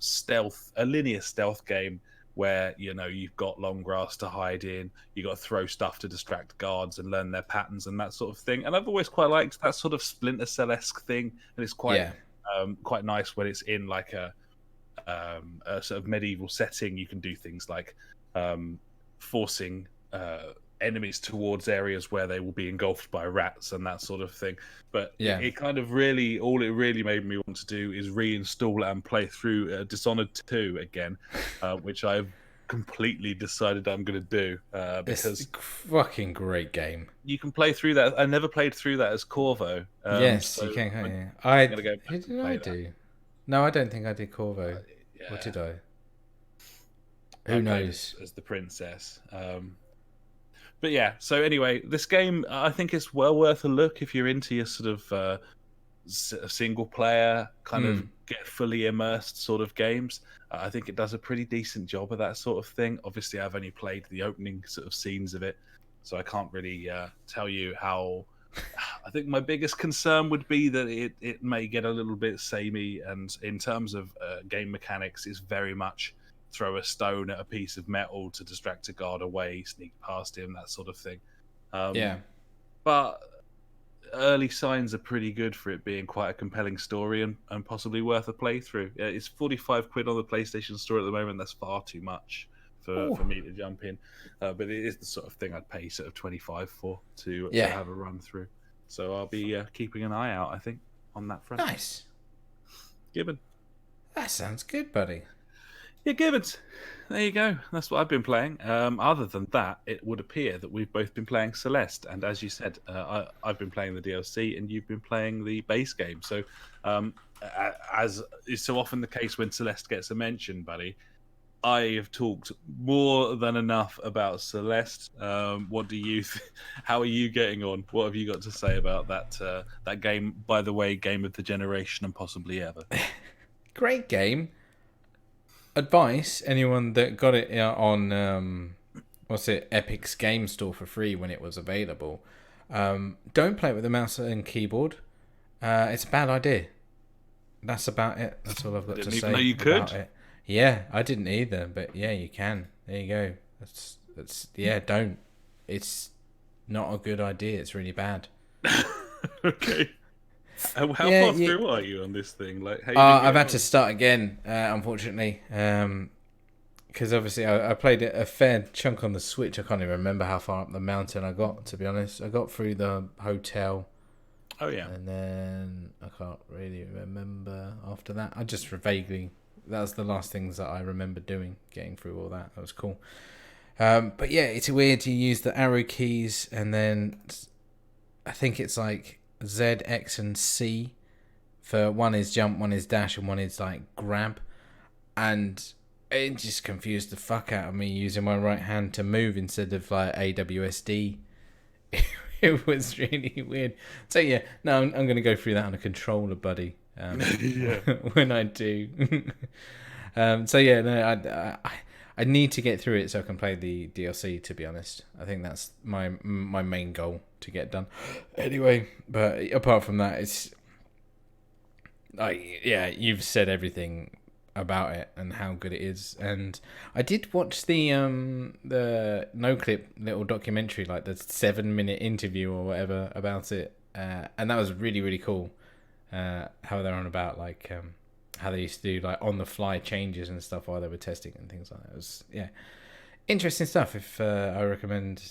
B: linear stealth game where, you know, you've got long grass to hide in, you got to throw stuff to distract guards and learn their patterns and that sort of thing. And I've always quite liked that sort of Splinter Cell-esque thing, and it's quite nice when it's in like a sort of medieval setting. You can do things like forcing enemies towards areas where they will be engulfed by rats and that sort of thing. But it kind of really, all it really made me want to do is reinstall and play through Dishonored 2 again, which I've completely decided I'm going to do because
A: it's a fucking great game.
B: You can play through that. I never played through that as Corvo.
A: Yes, so you can. I'm going to go back. Who did I do? No, I don't think I did Corvo. What did I? Who knows?
B: As the princess. But yeah, so anyway, this game, I think it's well worth a look if you're into your sort of single player, kind of get fully immersed sort of games. I think it does a pretty decent job of that sort of thing. Obviously, I've only played the opening sort of scenes of it, so I can't really tell you how... I think my biggest concern would be that it may get a little bit samey, and in terms of game mechanics, it's very much throw a stone at a piece of metal to distract a guard away, sneak past him, that sort of thing. But early signs are pretty good for it being quite a compelling story and possibly worth a playthrough. It's 45 quid on the PlayStation Store at the moment. That's far too much for me to jump in, but it is the sort of thing I'd pay sort of 25 for to have a run through. So I'll be keeping an eye out, I think, on that front.
A: Nice.
B: Gibbon.
A: That sounds good, buddy.
B: Yeah, Gibbons. There you go. That's what I've been playing. Other than that, it would appear that we've both been playing Celeste. And as you said, I've been playing the DLC and you've been playing the base game. So as is so often the case when Celeste gets a mention, buddy, I have talked more than enough about Celeste. What do you? How are you getting on? What have you got to say about that game? By the way, game of the generation and possibly ever.
A: Great game. Advice: anyone that got it on Epic's Game Store for free when it was available, don't play it with a mouse and keyboard. It's a bad idea. That's about it. That's all I've got to say.
B: Didn't even know you
A: about
B: could.
A: It. Yeah, I didn't either, but yeah, you can. There you go. That's don't. It's not a good idea. It's really bad.
B: Okay. How far through are you on this thing? Like,
A: I've had to start again, unfortunately, because obviously I played it a fair chunk on the Switch. I can't even remember how far up the mountain I got. To be honest, I got through the hotel.
B: Oh yeah.
A: And then I can't really remember after that. I just vaguely. That was the last things that I remember doing, getting through all that. That was cool. But yeah, it's weird. You use the arrow keys, and then I think it's like Z, X, and C. For one is jump, one is dash, and one is like grab. And it just confused the fuck out of me using my right hand to move instead of like AWSD. It was really weird. So yeah, no, I'm going to go through that on a controller, buddy. When I do. So yeah, no, I need to get through it so I can play the DLC. To be honest, I think that's my main goal to get done. Anyway, but apart from that, it's like you've said everything about it and how good it is. And I did watch the no clip little documentary, like the 7-minute interview or whatever about it, and that was really really cool. How they're on about like how they used to do like on the fly changes and stuff while they were testing and things like that. It was interesting stuff. If I recommend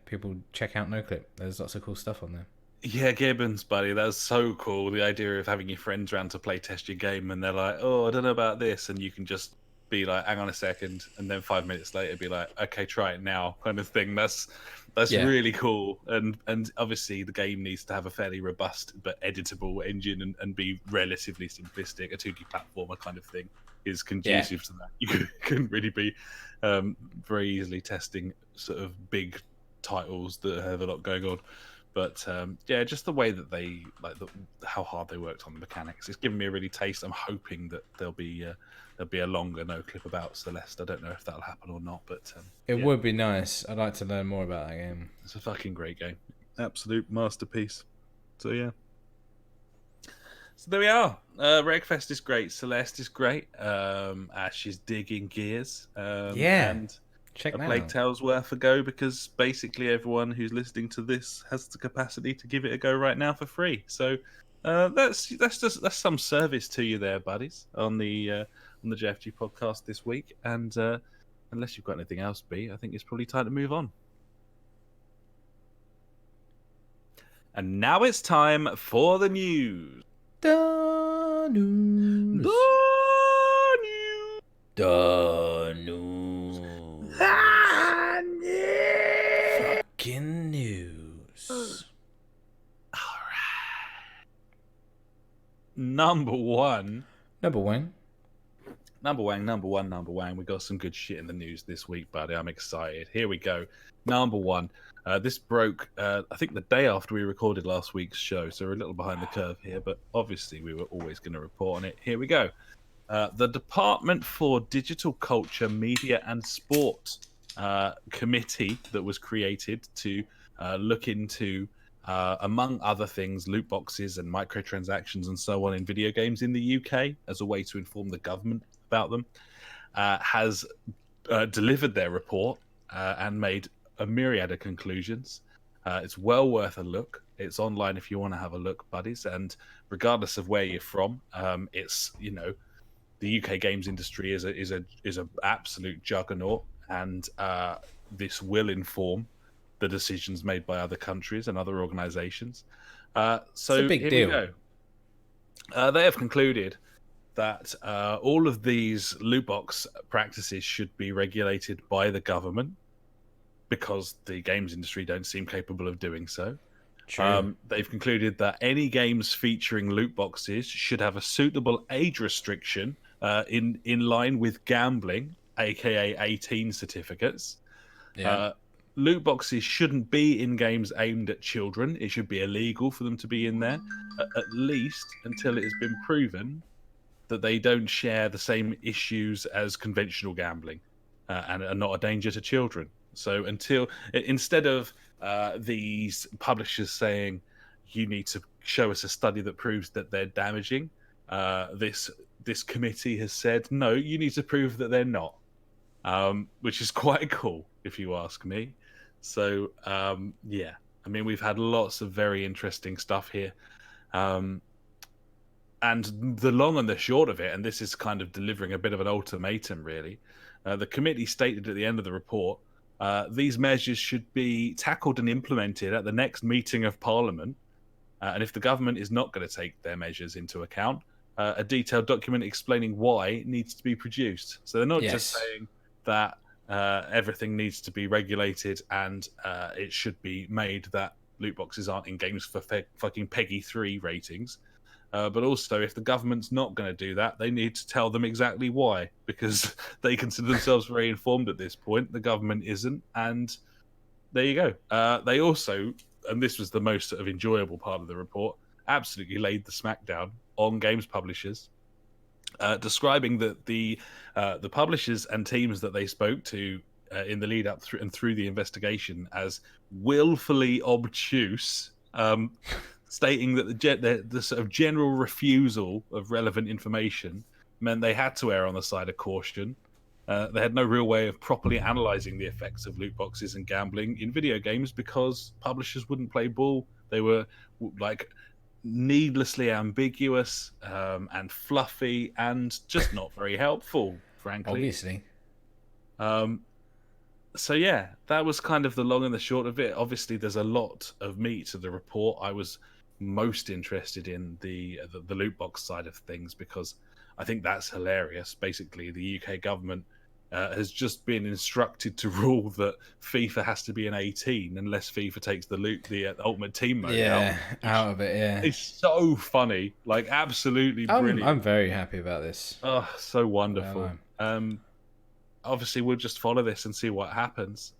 A: people check out NoClip. There's lots of cool stuff on there.
B: Yeah, Gibbons, buddy, that's so cool. The idea of having your friends around to play test your game, and they're like, "Oh, I don't know about this," and you can just be like, "Hang on a second," and then 5 minutes later, be like, "Okay, try it now," kind of thing. That's really cool. And obviously, the game needs to have a fairly robust but editable engine and be relatively simplistic. A 2D platformer kind of thing is conducive to that. You couldn't really be very easily testing sort of big titles that have a lot going on. But just the way that they how hard they worked on the mechanics, it's given me a really taste. I'm hoping that there'll be a longer no clip about Celeste. I don't know if that'll happen or not, but
A: it would be nice. I'd like to learn more about that game.
B: It's a fucking great game, absolute masterpiece. So yeah. So there we are. Wreckfest is great. Celeste is great. Ash is digging gears. And
A: check
B: a Plague Tale's worth a go, because basically everyone who's listening to this has the capacity to give it a go right now for free. So that's some service to you there, buddies, on the JfG podcast this week. And unless you've got anything else, B, I think it's probably time to move on. And now it's time for the news.
A: The news. The news. Fucking news.
B: All right. Number one. We got some good shit in the news this week, buddy. I'm excited. Here we go. Number one. This broke, I think, the day after we recorded last week's show, so we're a little behind the curve here, but obviously we were always going to report on it. Here we go. The Department for Digital Culture, Media and Sport committee that was created to look into, among other things, loot boxes and microtransactions and so on in video games in the UK as a way to inform the government about them, has delivered their report and made a myriad of conclusions. It's well worth a look. It's online if you want to have a look, buddies. And regardless of where you're from, it's the UK games industry is a absolute juggernaut, and this will inform the decisions made by other countries and other organisations. So
A: it's a big deal.
B: We go. They have concluded that all of these loot box practices should be regulated by the government, because the games industry don't seem capable of doing so. They've concluded that any games featuring loot boxes should have a suitable age restriction in line with gambling, aka 18 certificates.
A: Yeah.
B: Loot boxes shouldn't be in games aimed at children. It should be illegal for them to be in there, at least until it has been proven that they don't share the same issues as conventional gambling and are not a danger to children. So instead of these publishers saying you need to show us a study that proves that they're damaging, this committee has said no, you need to prove that they're not, which is quite cool if you ask me. So yeah, I mean, we've had lots of very interesting stuff here. And the long and the short of it, and this is kind of delivering a bit of an ultimatum, really. The committee stated at the end of the report, these measures should be tackled and implemented at the next meeting of Parliament. And if the government is not going to take their measures into account, a detailed document explaining why needs to be produced. So they're not just saying that everything needs to be regulated and it should be made that loot boxes aren't in games for fucking Peggy 3 ratings. But also, if the government's not going to do that, they need to tell them exactly why, because they consider themselves very informed at this point. The government isn't, and there you go. They also, and this was the most sort of enjoyable part of the report, absolutely laid the smackdown on games publishers, describing that the publishers and teams that they spoke to in the lead up through the investigation as willfully obtuse. Stating that the sort of general refusal of relevant information meant they had to err on the side of caution. They had no real way of properly analysing the effects of loot boxes and gambling in video games because publishers wouldn't play ball. They were like needlessly ambiguous and fluffy and just not very helpful, frankly.
A: Obviously.
B: So yeah, that was kind of the long and the short of it. Obviously, there's a lot of meat to the report. I was most interested in the loot box side of things because I think that's hilarious. Basically, the UK government has just been instructed to rule that FIFA has to be an 18 unless FIFA takes the Ultimate Team mode
A: out of it. Yeah,
B: it's so funny, like absolutely brilliant.
A: I'm very happy about this.
B: Oh, so wonderful. Obviously, we'll just follow this and see what happens.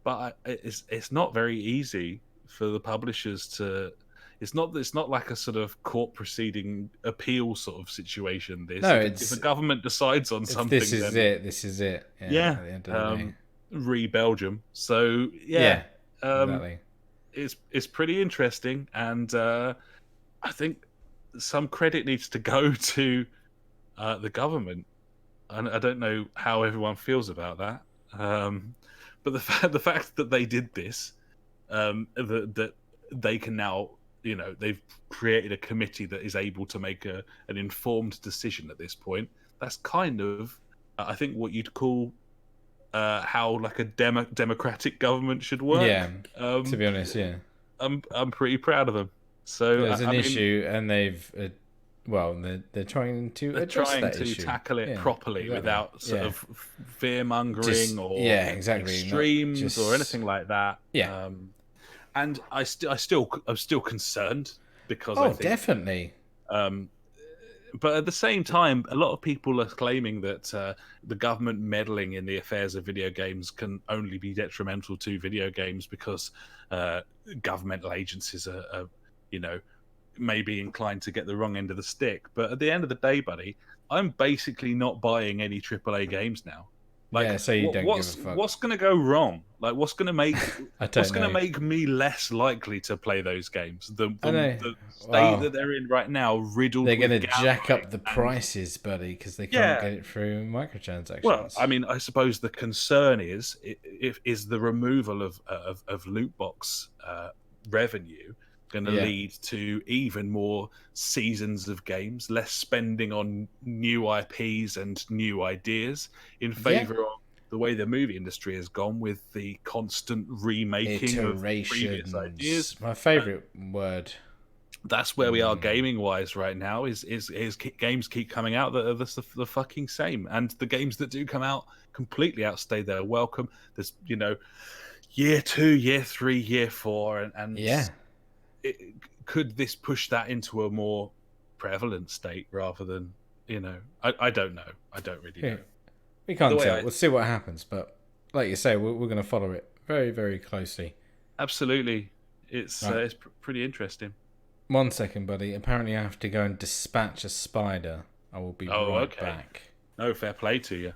B: But it's not very easy for the publishers to. It's not like a sort of court proceeding appeal sort of situation. If the government decides on something,
A: this is it.
B: Yeah. At the end of the day. Re Belgium. So
A: exactly.
B: It's pretty interesting, and I think some credit needs to go to the government. And I don't know how everyone feels about that, but the fact that they did this, that they can now, they've created a committee that is able to make an informed decision at this point. That's kind of, I think, what you'd call how like a democratic government should work.
A: Yeah. To be honest, yeah.
B: I'm pretty proud of them. So
A: there's an issue, and they've. They're trying to
B: tackle it properly without sort of fear mongering or extremes or anything like that.
A: Yeah,
B: and I'm still concerned because I think,
A: definitely.
B: But at the same time, a lot of people are claiming that the government meddling in the affairs of video games can only be detrimental to video games because governmental agencies are may be inclined to get the wrong end of the stick. But at the end of the day, buddy, I'm basically not buying any AAA games now.
A: So you don't give a fuck.
B: What's going to go wrong? Like, what's going to make make me less likely to play those games? The state that they're in right now, riddled. They're going to
A: jack up the prices, buddy, because they can't get it through microtransactions.
B: Well, I mean, I suppose the concern is the removal of loot box revenue going to lead to even more seasons of games, less spending on new IPs and new ideas in favor of the way the movie industry has gone with the constant remaking of previous ideas.
A: My favorite word.
B: That's where we are gaming wise right now. Is games keep coming out that are the fucking same, and the games that do come out completely outstay their welcome. There's year 2, year 3, year 4, and could this push that into a more prevalent state rather than I don't know. I don't really know.
A: We can't tell. We'll see what happens. But like you say, we're going to follow it very, very closely.
B: Absolutely. It's pretty interesting.
A: 1 second, buddy. Apparently I have to go and dispatch a spider. I will be right back.
B: No, fair play to you.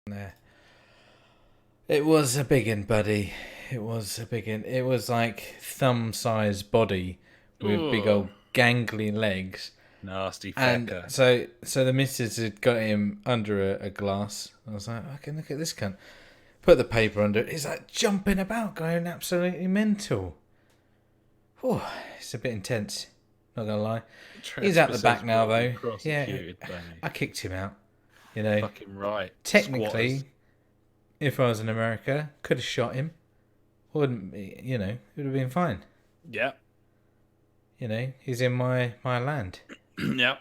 A: There. It was a big one, buddy. It was a big one. It was like thumb-sized body with big old gangly legs.
B: Nasty
A: fecker. And so the missus had got him under a glass. I was like, okay, look at this cunt. Put the paper under it. He's like jumping about, going absolutely mental. Oh, it's a bit intense. Not gonna lie. He's out the back now, though. Yeah, I kicked him out. You know,
B: fucking right.
A: Technically,
B: Squatters.
A: If I was in America, could have shot him. Wouldn't be, you know, it would have been fine.
B: Yeah.
A: You know, he's in my land.
B: Yeah.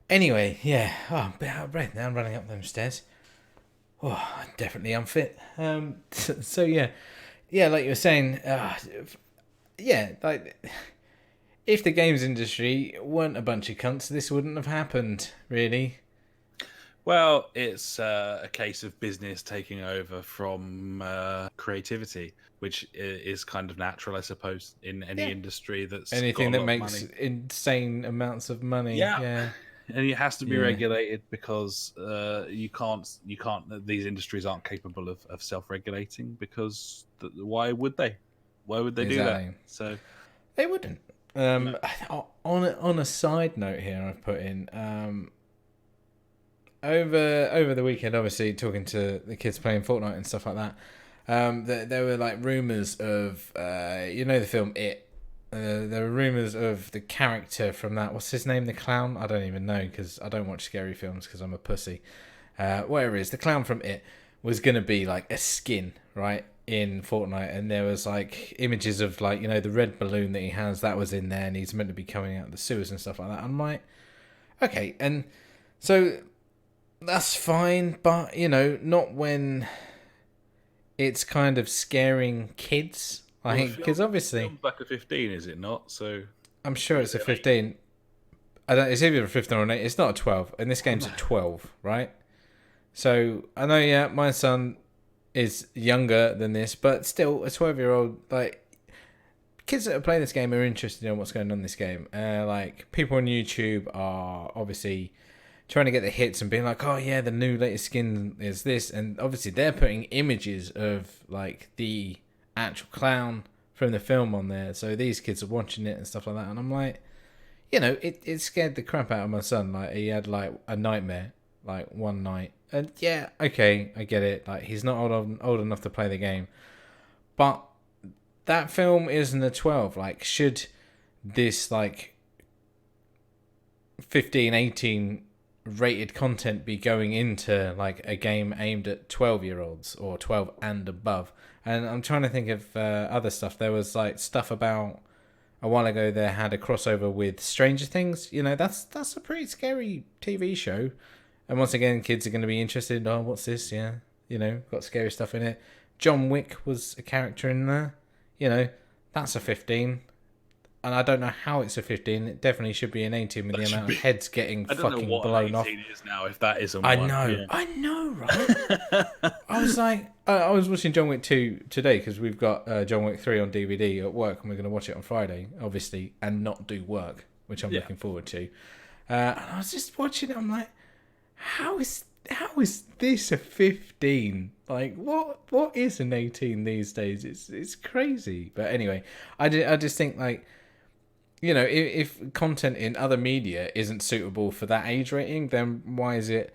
A: Anyway, yeah. Oh, I'm a bit out of breath now. I'm running up them stairs. Oh, I'm definitely unfit. So yeah, like you were saying, yeah, like if the games industry weren't a bunch of cunts, this wouldn't have happened, really.
B: Well, it's a case of business taking over from creativity, which is kind of natural, I suppose, in any industry that's
A: anything
B: got
A: that makes insane amounts of money. Yeah.
B: And it has to be regulated because you can't. These industries aren't capable of self-regulating because why would they? Why would they do that? So
A: they wouldn't. No. On a side note here, I've put in. Over the weekend, obviously talking to the kids playing Fortnite and stuff like that, there were like rumours of the film It. There were rumours of the character from that. What's his name? The clown? I don't even know because I don't watch scary films because I'm a pussy. Whatever it is, the clown from It was going to be like a skin, right, in Fortnite. And there was like images of like, the red balloon that he has, that was in there. And he's meant to be coming out of the sewers and stuff like that. I'm like, okay. And so that's fine. But, not when it's kind of scaring kids. I think because obviously,
B: film's like a 15, is it not? So
A: I'm sure it's a 15. I don't. It's either a 15 or an 8. It's not a 12, and this game's a 12, right? So I know, yeah, my son is younger than this, but still, a 12-year-old, like, kids that are playing this game are interested in what's going on in this game. Like, people on YouTube are obviously trying to get the hits and being like, oh yeah, the new latest skin is this, and obviously they're putting images of like the actual clown from the film on there, so these kids are watching it and stuff like that, and I'm like, it scared the crap out of my son. Like, he had like a nightmare like one night, and yeah, okay, I get it, like he's not old enough to play the game, but that film isn't a 12. Like, should this like 15, 18 rated content be going into like a game aimed at 12-year-olds or 12 and above? And I'm trying to think of other stuff. There was like stuff about a while ago. They had a crossover with Stranger Things. That's a pretty scary TV show. And once again, kids are going to be interested. Oh, what's this? Yeah, got scary stuff in it. John Wick was a character in there. That's a 15. And I don't know how it's a 15. It definitely should be an 18 with the amount of heads getting fucking blown off.
B: Is now, if that isn't
A: I
B: one.
A: know. Yeah. I know, right? I was like, I was watching John Wick 2 today because we've got John Wick 3 on DVD at work, and we're going to watch it on Friday, obviously, and not do work, which I'm looking forward to. And I was just watching it. I'm like, how is this a 15? Like, what is an 18 these days? It's crazy. But anyway, I just think, like, if content in other media isn't suitable for that age rating, then why is it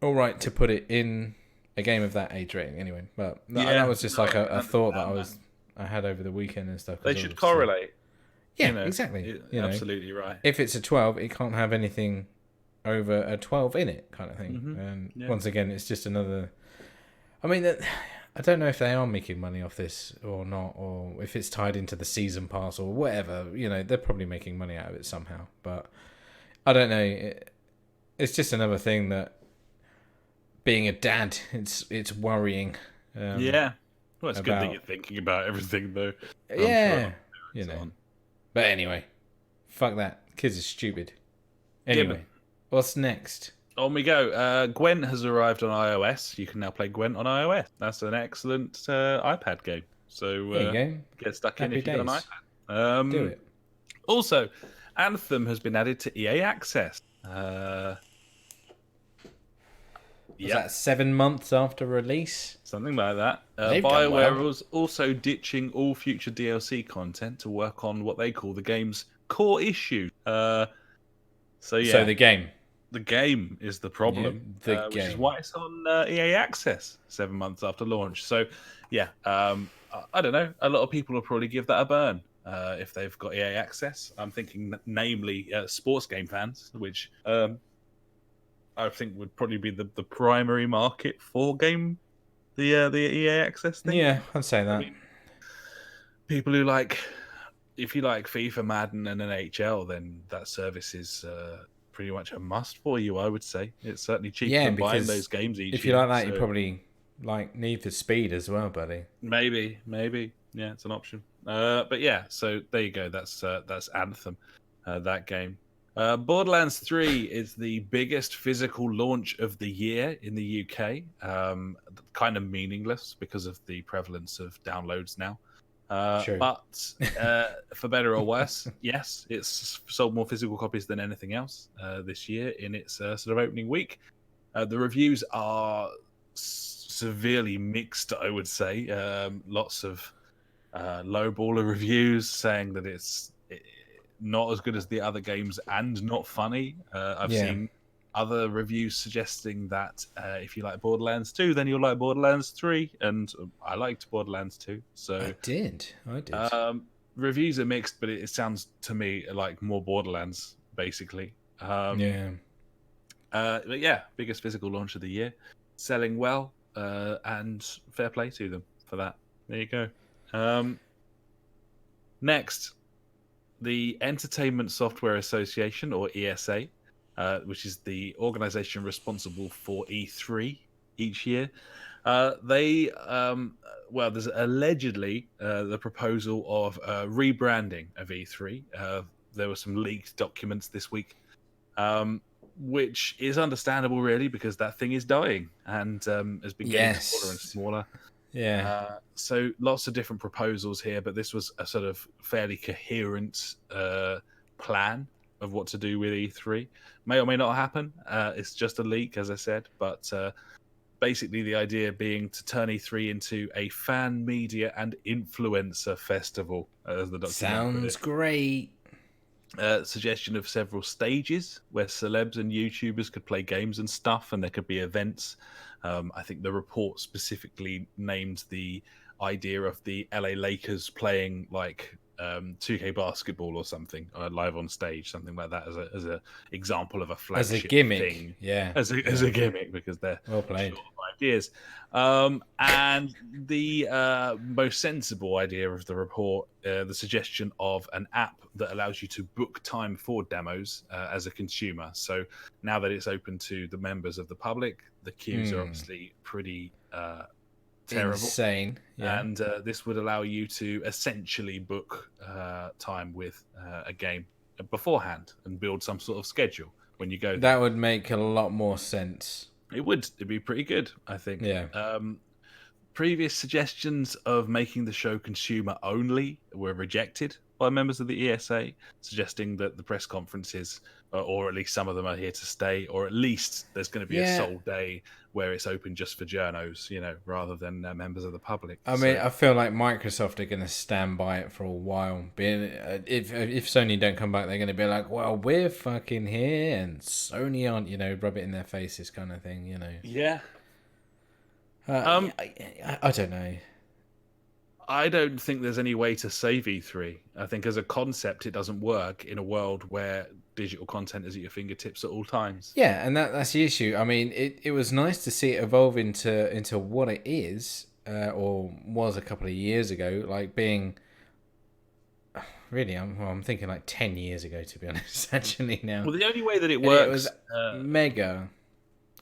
A: all right to put it in a game of that age rating anyway? But that was just like a thought that I had over the weekend and stuff.
B: They should correlate.
A: Yeah, exactly.
B: Absolutely right.
A: If it's a 12, it can't have anything over a 12 in it, kind of thing.
B: Mm-hmm.
A: And once again, it's just another. I mean, I don't know if they are making money off this or not, or if it's tied into the season pass or whatever. They're probably making money out of it somehow. But I don't know. It's just another thing that being a dad, it's worrying.
B: Yeah. Well, it's good that you're thinking about everything, though.
A: Yeah. But anyway, fuck that. Kids are stupid. Anyway, what's next?
B: On we go. Gwent has arrived on iOS. You can now play Gwent on iOS. That's an excellent iPad game. So
A: there you go.
B: Get stuck
A: Happy
B: in if you've got
A: days.
B: an iPad.
A: Do it.
B: Also, Anthem has been added to EA Access.
A: Was that 7 months after release?
B: Something like that. BioWare was also ditching all future DLC content to work on what they call the game's core issue. So
A: the game.
B: The game is the problem, which is why it's on EA Access 7 months after launch. So, I don't know. A lot of people will probably give that a burn if they've got EA Access. I'm thinking, namely, sports game fans, which I think would probably be the primary market for the EA Access thing.
A: Yeah, I'd say that.
B: I mean, people who if you like FIFA, Madden, and NHL, then that service is pretty much a must for you, I would say. It's certainly cheaper than buying those games each year.
A: If you like that, you probably like Need for Speed as well, buddy.
B: Maybe. Yeah, it's an option. But yeah, so there you go. That's Anthem, that game. Borderlands 3 is the biggest physical launch of the year in the UK. Kind of meaningless because of the prevalence of downloads now.
A: True.
B: But for better or worse, yes, it's sold more physical copies than anything else this year in its sort of opening week. The reviews are severely mixed, I would say. Lots of lowballer reviews saying that it's not as good as the other games and not funny. I've seen other reviews suggesting that if you like Borderlands 2, then you'll like Borderlands 3, and I liked Borderlands 2. So
A: I did.
B: Reviews are mixed, but it sounds to me like more Borderlands, basically. But yeah, biggest physical launch of the year, selling well, and fair play to them for that. There you go. Next, the Entertainment Software Association, or ESA, which is the organization responsible for E3 each year, There's allegedly the proposal of rebranding of E3. There were some leaked documents this week, which is understandable, really, because that thing is dying and has been getting smaller and smaller.
A: Yeah.
B: So lots of different proposals here, but this was a sort of fairly coherent plan of what to do with E3. May or may not happen. It's just a leak, as I said, but basically the idea being to turn E3 into a fan, media, and influencer festival, as the document
A: sounds great.
B: Suggestion of several stages where celebs and YouTubers could play games and stuff, and there could be events. I think the report specifically named the idea of the LA Lakers playing like 2K basketball or something live on stage, something like that, as a example of a flagship
A: as a gimmick
B: thing.
A: Yeah,
B: as a gimmick, because they're
A: well played.
B: short of ideas. And the most sensible idea of the report, the suggestion of an app that allows you to book time for demos as a consumer. So now that it's open to the members of the public, the queues are obviously pretty terrible,
A: insane. Yeah.
B: And this would allow you to essentially book time with a game beforehand and build some sort of schedule when you go there.
A: That would make a lot more sense.
B: It'd be pretty good, I think.
A: Yeah.
B: Previous suggestions of making the show consumer only were rejected by members of the ESA, suggesting that the press conferences, or at least some of them, are here to stay, or at least there's going to be a sole day where it's open just for journos, rather than members of the public.
A: I mean, I feel like Microsoft are going to stand by it for a while. If Sony don't come back, they're going to be like, well, we're fucking here and Sony aren't, rub it in their faces kind of thing,
B: Yeah.
A: I don't know.
B: I don't think there's any way to save E3. I think as a concept, it doesn't work in a world where digital content is at your fingertips at all times.
A: Yeah, and that's the issue. I mean, it was nice to see it evolve into what it is, or was a couple of years ago, like being... Really, I'm thinking like 10 years ago, to be honest, actually, now.
B: Well, the only way that it works...
A: It was mega...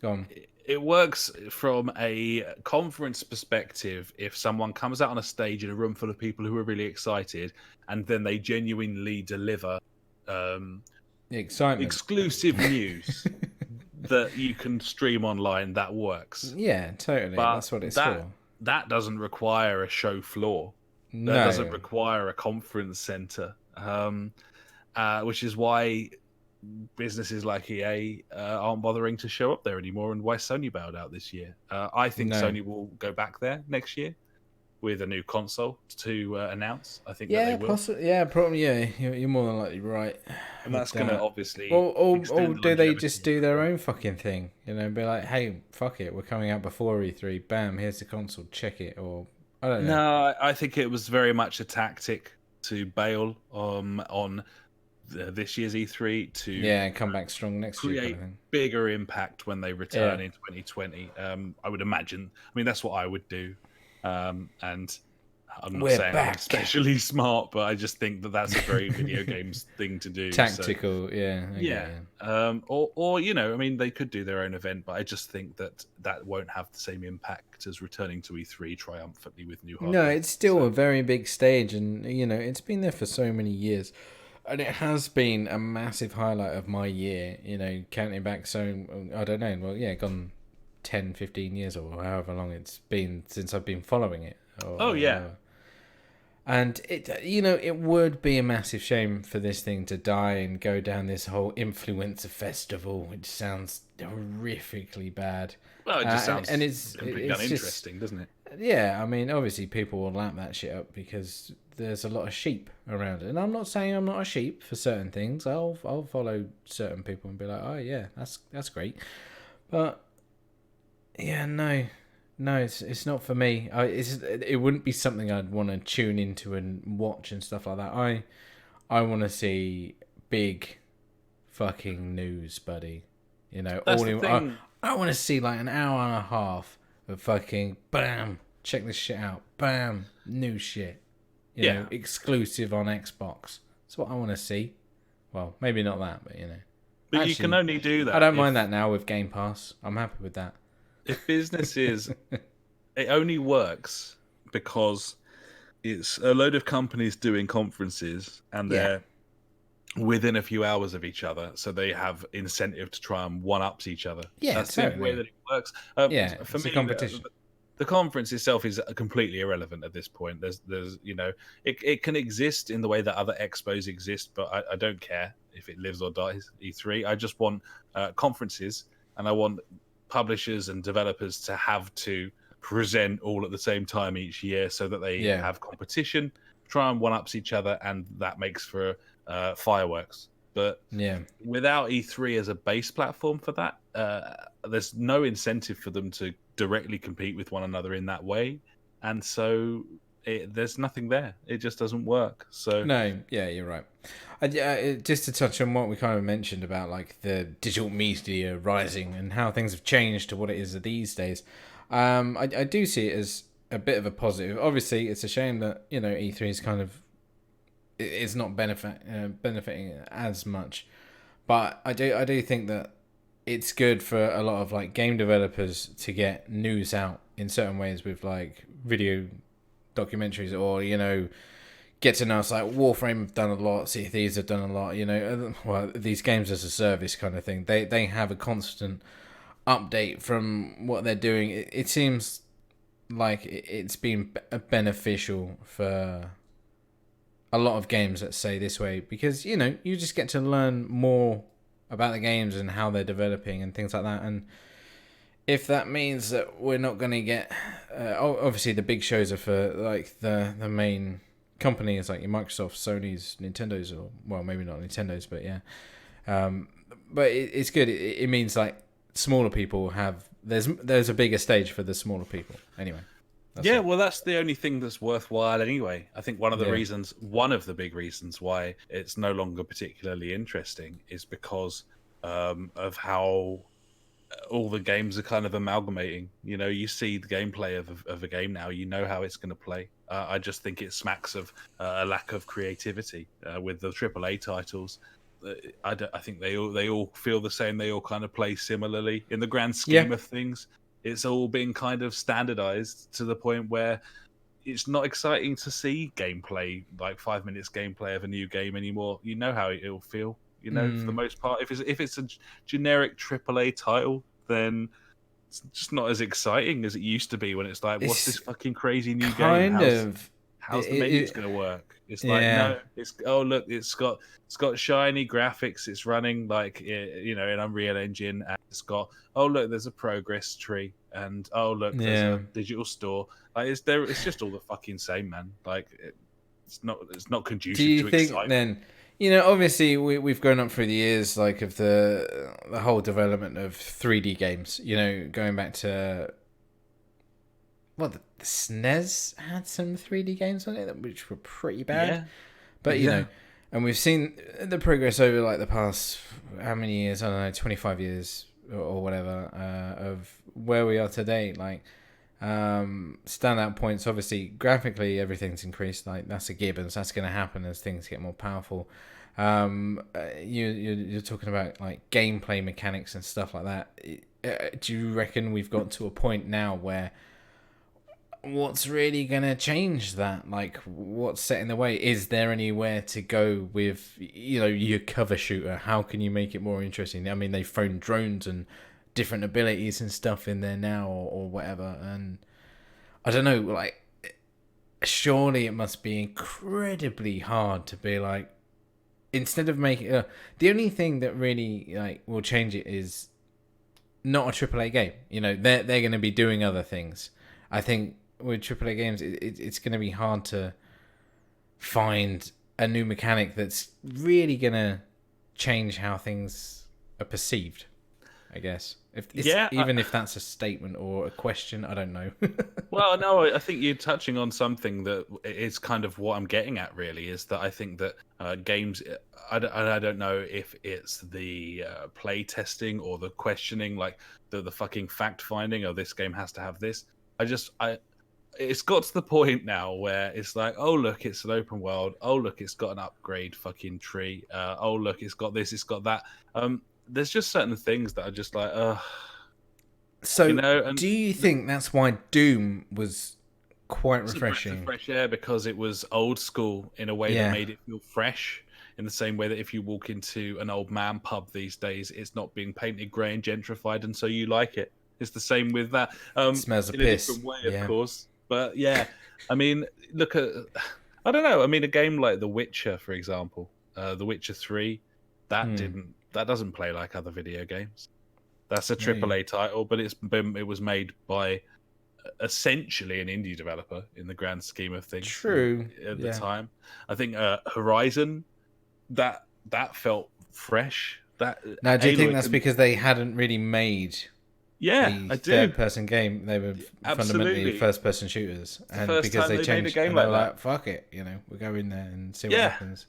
A: Go on.
B: It works from a conference perspective if someone comes out on a stage in a room full of people who are really excited, and then they genuinely deliver
A: excitement,
B: exclusive news that you can stream online. That works.
A: Yeah, totally. But that's what it's for.
B: That doesn't require a show floor.
A: No.
B: That doesn't require a conference center, which is why businesses like EA aren't bothering to show up there anymore, and why Sony bowed out this year. I think Sony will go back there next year with a new console to announce. I think that they will.
A: Possibly. Yeah, probably. Yeah, you're more than likely right.
B: And that's going to obviously.
A: Or do they just do their own fucking thing? Be like, hey, fuck it, we're coming out before E3. Bam, here's the console. Check it. Or I don't know.
B: No, I think it was very much a tactic to bail on this year's E3 to
A: come back strong next year.
B: Create bigger impact when they return in 2020. I would imagine. I mean, that's what I would do. And I'm not saying I'm especially smart, but I just think that that's a very video games thing to do.
A: Tactical,
B: Or I mean, they could do their own event, but I just think that won't have the same impact as returning to E3 triumphantly with new hardware.
A: No, it's still a very big stage, and it's been there for so many years. And it has been a massive highlight of my year, counting back I don't know, well, gone 10, 15 years or however long it's been since I've been following it. And it would be a massive shame for this thing to die and go down this whole influencer festival, which sounds horrifically bad.
B: Well, it just sounds completely uninteresting, doesn't it?
A: Yeah, I mean, obviously people will lap that shit up because there's a lot of sheep around it. And I'm not saying I'm not a sheep for certain things. I'll follow certain people and be like, oh yeah, that's great. But yeah, no, it's not for me. It wouldn't be something I'd want to tune into and watch and stuff like that. I want to see big fucking news, buddy.
B: That's the thing.
A: I want to see like an hour and a half of fucking bam, check this shit out, bam, new shit. Exclusive on Xbox. That's what I want to see. Well, maybe not that, but
B: But actually, you can only do that.
A: I don't mind that now with Game Pass. I'm happy with that.
B: If businesses it only works because it's a load of companies doing conferences, and they're within a few hours of each other, so they have incentive to try and one-ups each other.
A: Yeah,
B: That's the only way that it works. For
A: it's
B: me,
A: a competition.
B: the conference itself is completely irrelevant at this point. There's it can exist in the way that other expos exist, but I don't care if it lives or dies. E3, I just want conferences, and I want publishers and developers to have to present all at the same time each year, so that they have competition, try and one-ups each other, and that makes for fireworks. But without E3 as a base platform for that, there's no incentive for them to directly compete with one another in that way, and so there's nothing there. It just doesn't work. So
A: you're right. Just to touch on what we kind of mentioned about like the digital media rising and how things have changed to what it is these days, I do see it as a bit of a positive. Obviously, it's a shame that E3 is kind of it's not benefiting as much, but I do think that it's good for a lot of like game developers to get news out in certain ways with like video documentaries, or get to know us. Like Warframe have done a lot, Sea of Thieves have done a lot, well, these games as a service kind of thing, they have a constant update from what they're doing. It seems like it's been beneficial for a lot of games, let's say this way, because you just get to learn more about the games and how they're developing and things like that. And if that means that we're not going to get obviously the big shows are for like the main companies like your Microsoft, Sony's, Nintendo's, or well, maybe not Nintendo's, but but it's good. It means like smaller people have there's a bigger stage for the smaller people anyway.
B: Well, that's the only thing that's worthwhile anyway. I think one of the big reasons why it's no longer particularly interesting is because of how all the games are kind of amalgamating. You see the gameplay of a game now, how it's going to play. I just think it smacks of a lack of creativity with the AAA titles. I think they all feel the same. They all kind of play similarly in the grand scheme of things. It's all been kind of standardized to the point where it's not exciting to see gameplay, like 5 minutes gameplay of a new game anymore. You know how it'll feel, for the most part. If it's a generic AAA title, then it's just not as exciting as it used to be when it's like, what's this fucking crazy new game? How's the menus going to work? It's like, no, look, it's got shiny graphics. It's running like, in Unreal Engine, and it's got, look, there's a progress tree, and look, there's a digital store. Like, it's just all the fucking same, man. Like, it's not conducive to excitement. Do you think
A: then, obviously we've grown up through the years, like of the whole development of 3D games. Going back to. Well, the SNES had some 3D games on it, which were pretty bad. But, and we've seen the progress over, like, the past, how many years? I don't know, 25 years or whatever, of where we are today. Like, standout points, obviously, graphically, everything's increased. Like, that's a given. So that's going to happen as things get more powerful. You're talking about, like, gameplay mechanics and stuff like that. Do you reckon we've got to a point now where what's really going to change that? Like, what's set in the way? Is there anywhere to go with, your cover shooter? How can you make it more interesting? I mean, they've thrown drones and different abilities and stuff in there now or whatever. And I don't know, like, surely it must be incredibly hard to be like, instead of making... the only thing that really, like, will change it is not a AAA game. They're going to be doing other things. I think with AAA games, it's going to be hard to find a new mechanic that's really going to change how things are perceived, I guess. If that's a statement or a question, I don't know.
B: Well, no, I think you're touching on something that is kind of what I'm getting at, really, is that I think that games, I don't know if it's the play testing or the questioning, like the fucking fact finding, oh, this game has to have this. It's got to the point now where it's like, oh, look, it's an open world. Oh, look, it's got an upgrade fucking tree. Oh, look, it's got this, it's got that. There's just certain things that are just like,
A: So,
B: And
A: do you think that's why Doom was quite refreshing?
B: It's a breath of fresh air because it was old school in a way that made it feel fresh. In the same way that if you walk into an old man pub these days, it's not being painted grey and gentrified, and so you like it. It's the same with that.
A: It smells of
B: in
A: piss.
B: a different way, of course. But yeah, I mean, look at. I don't know. I mean, a game like The Witcher, for example, The Witcher 3, that doesn't play like other video games. That's a AAA title, but it was made by essentially an indie developer in the grand scheme of things.
A: True.
B: At the time, I think Horizon, that felt fresh.
A: Now, do you think that's because they hadn't really made a third-person game? They were fundamentally first-person shooters, and because they changed, and they were like, "Fuck it," we'll go in there and see what happens.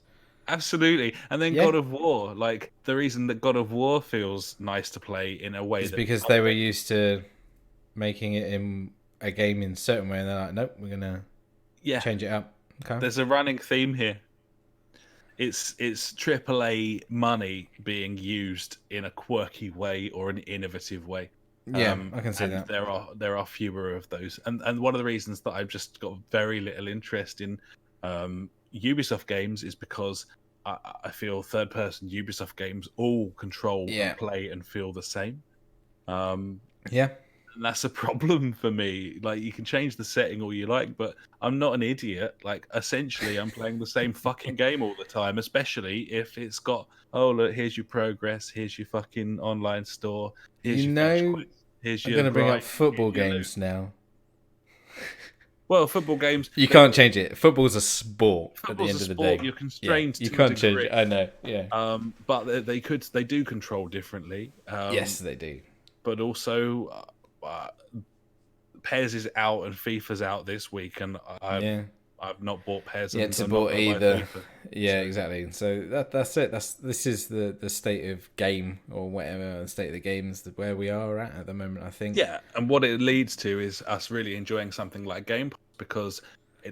B: Absolutely. And then God of War, like the reason that God of War feels nice to play in a way
A: is because they were used to making it in a game in a certain way, and they're like, nope, we're gonna change it up. Okay.
B: There's a running theme here. It's AAA money being used in a quirky way or an innovative way.
A: Yeah, I can see that.
B: There are fewer of those, and one of the reasons that I've just got very little interest in Ubisoft games is because I feel third-person Ubisoft games all control and play and feel the same. And that's a problem for me. Like, you can change the setting all you like, but I'm not an idiot. Like, essentially, I'm playing the same fucking game all the time, especially if it's got, oh, look, here's your progress, here's your fucking online store, here's your I'm
A: going to bring up football games now.
B: Well, football games...
A: You can't change it. Football's a sport at the end of the day.
B: You're constrained to
A: you can't change it. I know, yeah.
B: But they do control differently.
A: Yes, they do.
B: But also... PES is out and FIFA's out this week, and I've not bought PES.
A: Yet to bought either. Yeah, exactly. So that's it. This is the state of game, or whatever the state of the games where we are at the moment, I think.
B: Yeah, and what it leads to is us really enjoying something like Game Pass, because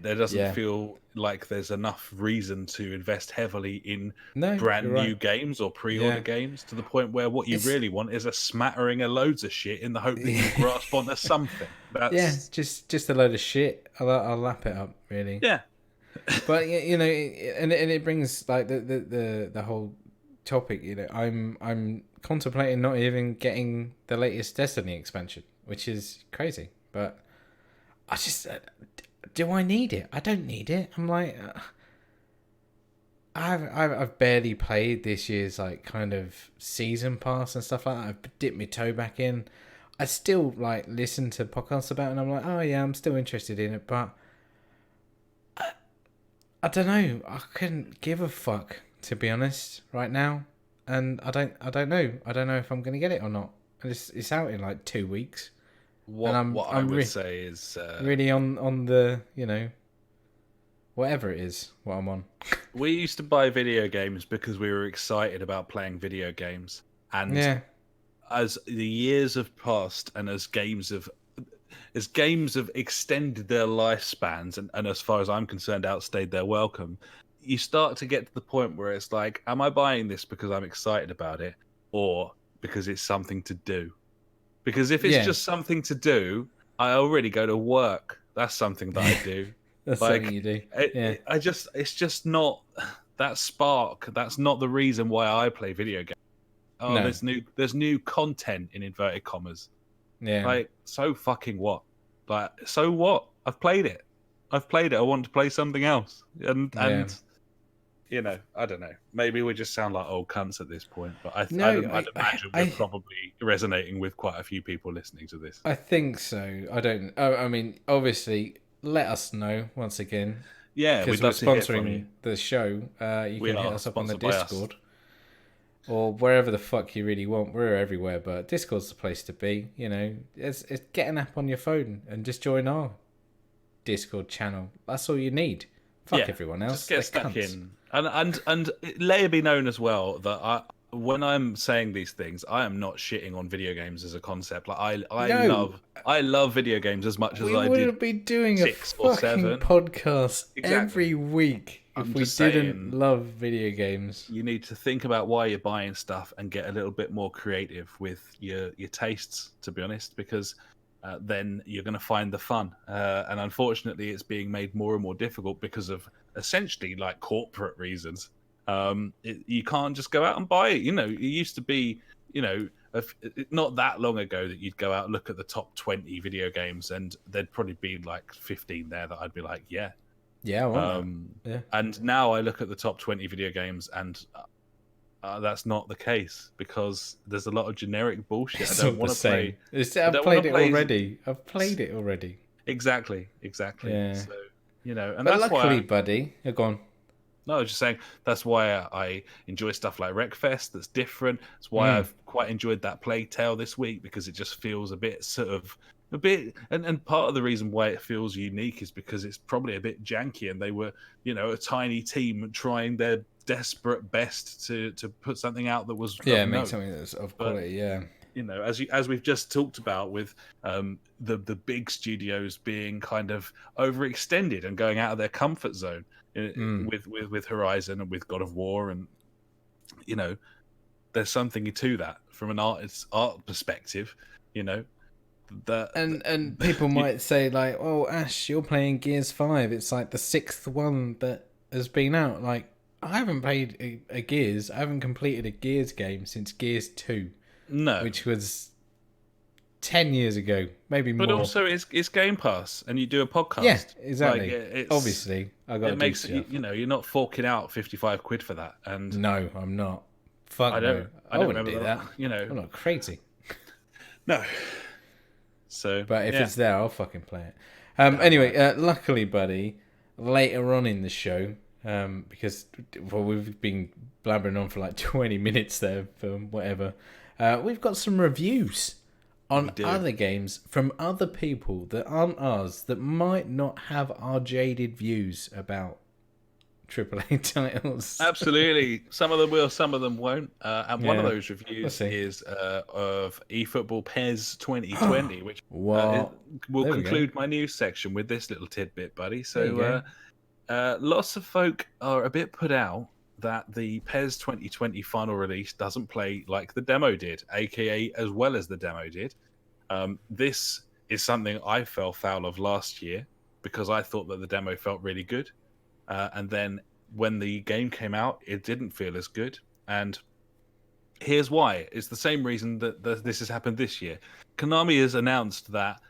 B: there doesn't feel like there's enough reason to invest heavily in brand new games or pre-order games, to the point where what you really want is a smattering of loads of shit in the hope that you grasp onto something.
A: Just a load of shit. I'll lap it up, really.
B: Yeah.
A: But and it brings like the whole topic. I'm contemplating not even getting the latest Destiny expansion, which is crazy. But I just. Do I need it? I don't need it. I'm like, I've barely played this year's like kind of season pass and stuff like that. I've dipped my toe back in. I still like listen to podcasts about it, and I'm like, oh yeah, I'm still interested in it, but I don't know. I couldn't give a fuck, to be honest, right now, and I don't know. I don't know if I'm gonna get it or not. And it's out in like 2 weeks.
B: What I would say is
A: really on the whatever it is what I'm on.
B: We used to buy video games because we were excited about playing video games, and as the years have passed and as games have extended their lifespans and as far as I'm concerned outstayed their welcome, you start to get to the point where it's like, am I buying this because I'm excited about it, or because it's something to do? Because if it's just something to do, I already go to work. That's something that I do.
A: That's something you do.
B: It's just not that spark. That's not the reason why I play video games. Oh, no. There's new content in inverted commas.
A: Yeah.
B: Like, so fucking what? Like, so what? I've played it. I want to play something else. And I don't know. Maybe we just sound like old cunts at this point, but I'd imagine we're probably resonating with quite a few people listening to this.
A: I think so. I mean, obviously, let us know once again.
B: Yeah,
A: because we're sponsoring the show. You can hit us up on the Discord. Or wherever the fuck you really want. We're everywhere, but Discord's the place to be. It's get an app on your phone and just join our Discord channel. That's all you need. Fuck everyone else.
B: Just get stuck in. And let it be known as well that when I'm saying these things, I am not shitting on video games as a concept. Like
A: No,
B: I love video games as much as
A: we
B: I did
A: wouldn't be doing a
B: 6 or
A: fucking
B: 7.
A: podcast
B: Exactly.
A: every week if
B: I'm
A: we
B: just
A: didn't
B: saying,
A: love video games.
B: you need to think about why you're buying stuff and get a little bit more creative with your tastes, to be honest, because then you're going to find the fun. And unfortunately, it's being made more and more difficult because of essentially like corporate reasons. You can't just go out and buy it. It used to be, not that long ago that you'd go out and look at the top 20 video games, and there'd probably be like 15 there that I'd be like, yeah.
A: Yeah, I want that. Yeah.
B: And now I look at the top 20 video games, and that's not the case because there's a lot of generic bullshit.
A: It's
B: I don't
A: not
B: want
A: the
B: to
A: same.
B: play.
A: I've played it already. I've played it already.
B: Exactly.
A: Yeah.
B: So, and
A: But
B: that's
A: luckily,
B: why.
A: buddy, you're gone.
B: No, I was just saying that's why I enjoy stuff like Wreckfest. That's different. That's why I've quite enjoyed that Plague Tale this week, because it just feels a bit and part of the reason why it feels unique is because it's probably a bit janky, and they were, a tiny team trying their desperate best to put something out that was
A: make something that's of quality. Yeah.
B: As we've just talked about with the big studios being kind of overextended and going out of their comfort zone with Horizon and with God of War, and there's something to that from an art perspective, that
A: and people might say like, "Oh, Ash, you're playing Gears 5. It's like the 6th one that has been out." Like, I haven't played a Gears. I haven't completed a Gears game since Gears 2.
B: No,
A: which was 10 years ago, maybe more.
B: But also, it's Game Pass, and you do a podcast.
A: Yeah, exactly.
B: Like,
A: obviously, I got.
B: It makes you're not forking out 55 quid for that. And
A: no, I'm not. Fuck
B: I
A: no. I wouldn't do that.
B: I'm
A: not crazy.
B: No. So,
A: but if it's there, I'll fucking play it. Anyway, luckily, buddy, later on in the show, because we've been blabbering on for like 20 minutes there for whatever. We've got some reviews on other games from other people that aren't ours, that might not have our jaded views about AAA titles.
B: Absolutely. Some of them will, some of them won't. And one of those reviews is of eFootball PES 2020, which will conclude my news section with this little tidbit, buddy. So lots of folk are a bit put out that the PES 2020 final release doesn't play like the demo did, aka as well as the demo did. This is something I fell foul of last year because I thought that the demo felt really good. And then when the game came out, it didn't feel as good. And here's why. It's the same reason that this has happened this year. Konami has announced that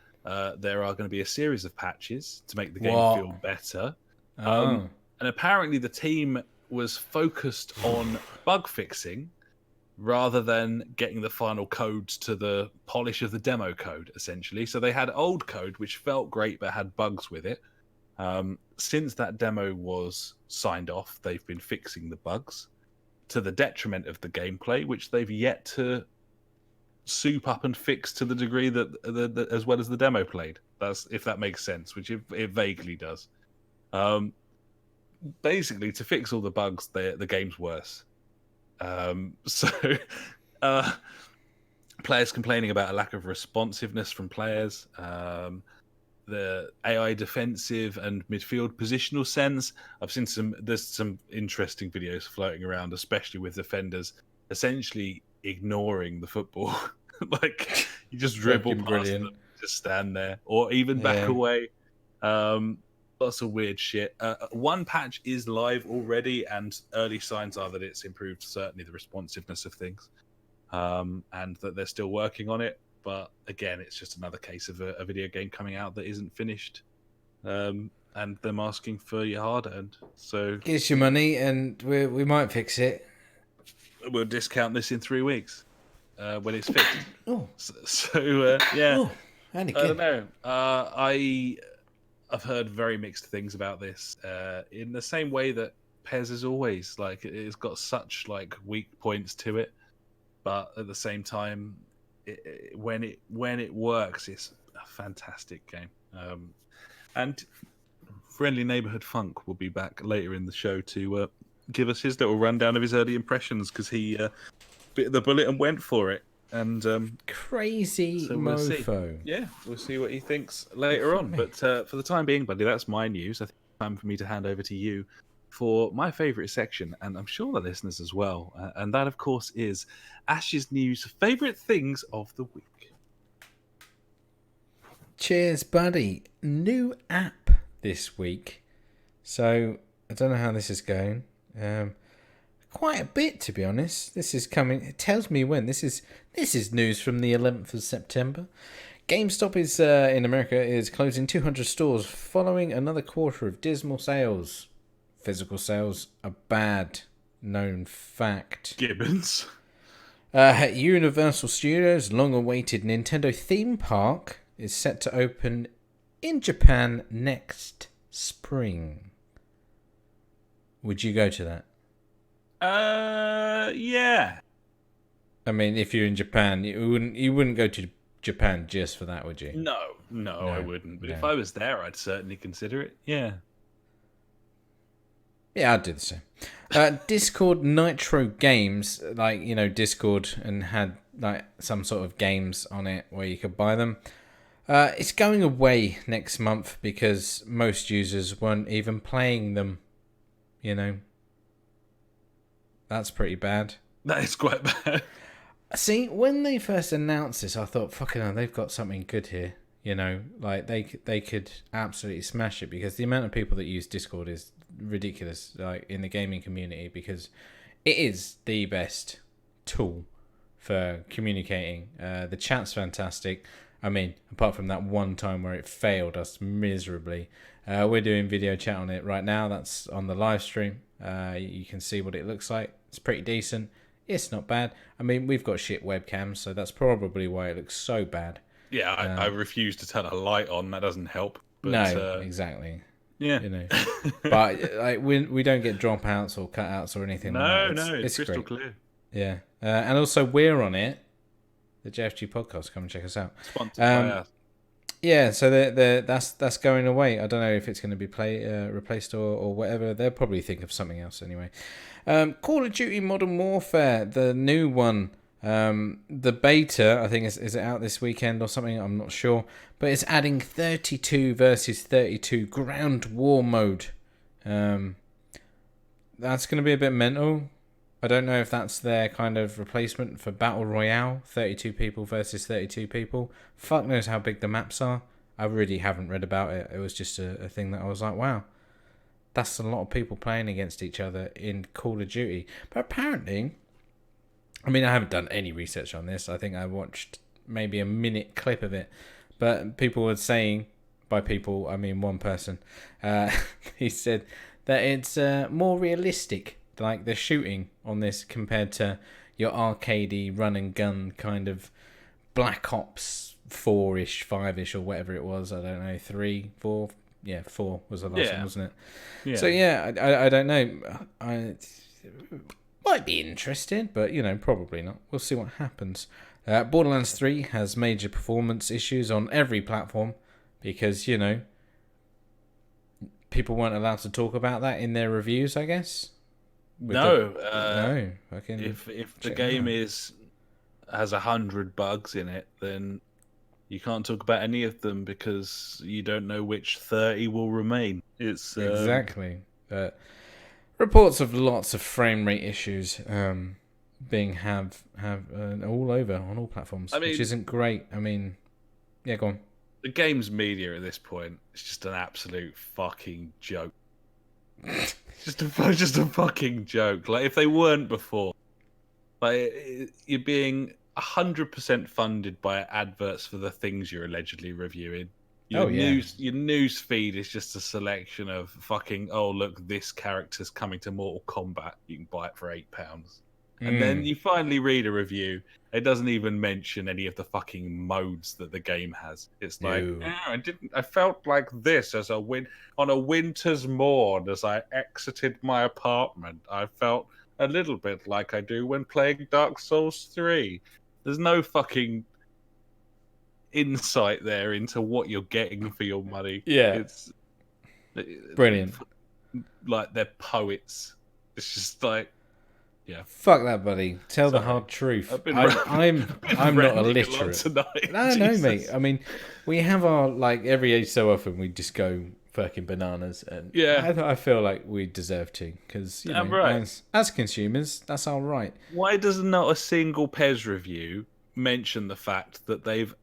B: there are going to be a series of patches to make the game feel better. And apparently the team was focused on bug fixing rather than getting the final codes to the polish of the demo code, essentially. So they had old code, which felt great, but had bugs with it. Since that demo was signed off, they've been fixing the bugs to the detriment of the gameplay, which they've yet to soup up and fix to the degree that as well as the demo played. That's, if that makes sense, which it vaguely does. Basically, to fix all the bugs, the game's worse. Players complaining about a lack of responsiveness from players. The AI defensive and midfield positional sense. I've seen there's some interesting videos floating around, especially with defenders essentially ignoring the football. Like, you just dribble past them, just stand there, or even back away. Lots of weird shit. One patch is live already, and early signs are that it's improved, certainly the responsiveness of things, and that they're still working on it. But again, it's just another case of a video game coming out that isn't finished, and them asking for your hard-earned. So
A: here's your money, and we might fix it.
B: We'll discount this in 3 weeks when it's fixed. I don't know. I've heard very mixed things about this. In the same way that PES is always, like, it's got such like weak points to it, but at the same time, when it works, it's a fantastic game. And Friendly Neighborhood Funk will be back later in the show to give us his little rundown of his early impressions, because he bit of the bullet and went for it. And
A: crazy
B: so
A: mofo.
B: We'll see what he thinks later on. But for the time being, buddy, that's my news. I think it's time for me to hand over to you for my favourite section, and I'm sure the listeners as well. And that, of course, is Ash's news, favourite things of the week.
A: Cheers, buddy. New app this week. So I don't know how this is going. Quite a bit, to be honest. This is coming. It tells me when. This is news from the 11th of September. GameStop is in America is closing 200 stores following another quarter of dismal sales. Physical sales are bad, known fact.
B: Gibbons.
A: Universal Studios' long-awaited Nintendo theme park is set to open in Japan next spring. Would you go to that?
B: Yeah.
A: I mean, if you're in Japan, you wouldn't go to Japan just for that, would you?
B: No, I wouldn't. But if I was there, I'd certainly consider it. Yeah.
A: Yeah, I'd do the same. Discord Nitro Games, Discord, and had like some sort of games on it where you could buy them. It's going away next month because most users weren't even playing them. That's pretty bad.
B: That is quite bad.
A: See, when they first announced this, I thought, fucking hell, they've got something good here. They could absolutely smash it because the amount of people that use Discord is ridiculous, like in the gaming community, because it is the best tool for communicating. The chat's fantastic. I mean, apart from that one time where it failed us miserably, we're doing video chat on it right now. That's on the live stream. You can see what it looks like. It's pretty decent. It's not bad. I mean, we've got shit webcams, so that's probably why it looks so bad.
B: Yeah, I refuse to turn a light on. That doesn't help. But,
A: no, exactly.
B: Yeah.
A: But we don't get dropouts or cutouts or anything like that.
B: It's crystal clear.
A: Yeah. And also, we're on it. The JfG Podcast. Come and check us out.
B: Sponsored by us.
A: Yeah, so that's going away. I don't know if it's going to be replaced or whatever. They'll probably think of something else anyway. Call of Duty Modern Warfare, the new one. The beta, I think, is it out this weekend or something? I'm not sure. But it's adding 32 versus 32 ground war mode. That's going to be a bit mental. I don't know if that's their kind of replacement for Battle Royale, 32 people versus 32 people. Fuck knows how big the maps are. I really haven't read about it. It was just a thing that I was like, wow, that's a lot of people playing against each other in Call of Duty. But apparently, I mean, I haven't done any research on this. I think I watched maybe a minute clip of it. But people were saying, by people, I mean one person, he said that it's more realistic, like the shooting on this compared to your arcadey run and gun kind of Black Ops 4-ish, 5-ish or whatever it was. I don't know, 3, 4. Yeah, 4 was the last one, wasn't it? Yeah. So yeah, I don't know. I might be interested, but probably not. We'll see what happens. Borderlands 3 has major performance issues on every platform because people weren't allowed to talk about that in their reviews, I guess.
B: No.
A: If
B: the game has 100 bugs in it, then you can't talk about any of them because you don't know which 30 will remain. It's
A: exactly. Reports of lots of frame rate issues being have all over on all platforms, which isn't great. I mean, yeah, go on.
B: The game's media at this point is just an absolute fucking joke. just a fucking joke. Like, if they weren't before, like, you're being 100% funded by adverts for the things you're allegedly reviewing. Your news feed is just a selection of fucking, oh look, this character's coming to Mortal Kombat. You can buy it for £8. And then you finally read a review. It doesn't even mention any of the fucking modes that the game has. It's like, I felt like this on a winter's morn as I exited my apartment. I felt a little bit like I do when playing Dark Souls 3. There's no fucking insight there into what you're getting for your money.
A: Yeah.
B: It's
A: brilliant.
B: Like, they're poets. It's just like, Yeah.
A: Fuck that, buddy. Tell the
B: Sorry.
A: hard truth.
B: I've been
A: I'm not illiterate.
B: tonight.
A: No, mate. I mean, we have our, like, every so often we just go fucking bananas, and I feel like we deserve to, because, you know,
B: right.
A: as consumers, that's our right.
B: Why does not a single PES review mention the fact that they've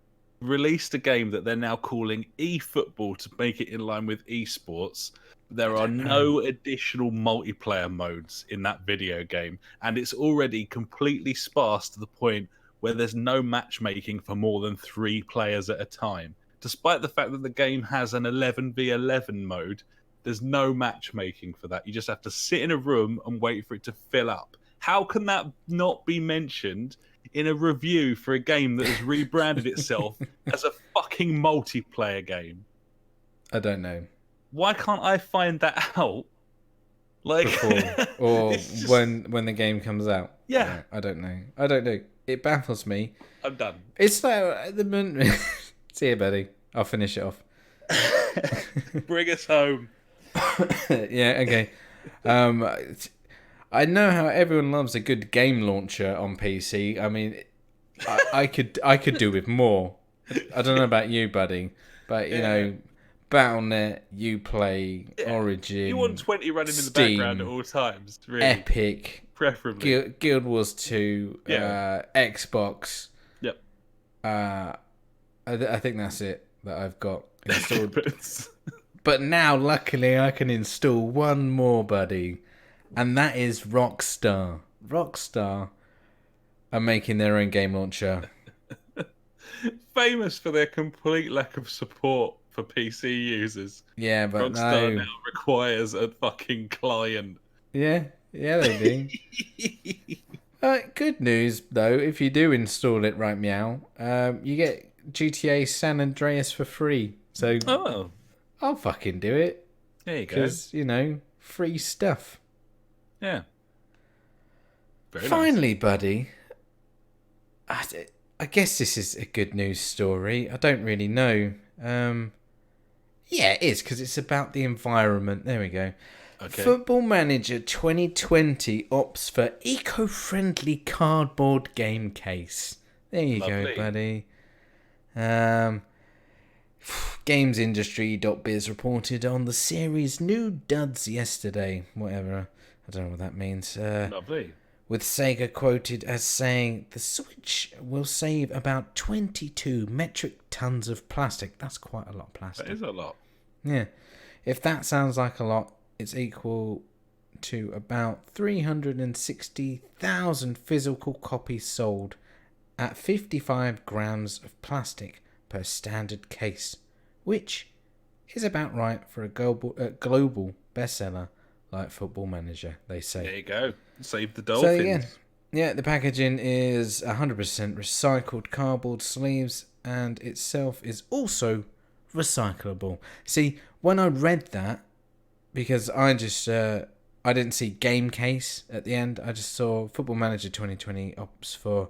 B: released a game that they're now calling eFootball to make it in line with esports? There are no additional multiplayer modes in that video game, and it's already completely sparse to the point where there's no matchmaking for more than 3 players at a time. Despite the fact that the game has an 11v11 mode, there's no matchmaking for that. You just have to sit in a room and wait for it to fill up. How can that not be mentioned in a review for a game that has rebranded itself as a fucking multiplayer game?
A: I don't know.
B: Why can't I find that out? Like,
A: before, or just... when the game comes out?
B: Yeah.
A: I don't know. It baffles me.
B: I'm done.
A: It's like at the moment. See you, buddy. I'll finish it off.
B: Bring us home.
A: Yeah. Okay. I know how everyone loves a good game launcher on PC. I mean, I could do with more. I don't know about you, buddy, but you know, Battle.net, Uplay, Origin.
B: You want 20 running
A: Steam,
B: in the background at all times, really.
A: Epic,
B: preferably.
A: Guild Wars 2, Xbox.
B: Yep.
A: I think that's it that I've got installed. But now, luckily, I can install one more, buddy. And that is Rockstar. Rockstar are making their own game launcher.
B: Famous for their complete lack of support for PC users.
A: Yeah, but
B: Rockstar now requires a fucking client.
A: Yeah, they do. Good news, though, if you do install it right meow, you get GTA San Andreas for free. So I'll fucking do it.
B: There you go.
A: Because, you know, free stuff.
B: Yeah. Very
A: Finally,
B: nice.
A: buddy, I guess this is a good news story. I don't really know. Yeah, it is, because it's about the environment. There we go. Okay. Football Manager 2020 opts for eco-friendly cardboard game case. There you go, buddy. GamesIndustry.biz reported on the series' new duds yesterday. Whatever. I don't know what that means.
B: Lovely.
A: With Sega quoted as saying, the Switch will save about 22 metric tons of plastic. That's quite a lot of plastic.
B: That is a lot.
A: Yeah. If that sounds like a lot, it's equal to about 360,000 physical copies sold at 55 grams of plastic per standard case, which is about right for a global bestseller like Football Manager, they say.
B: There you go. Save the dolphins.
A: So, yeah, the packaging is 100% recycled cardboard sleeves and itself is also recyclable. See, when I read that, because I didn't see game case at the end, I just saw Football Manager 2020 opts for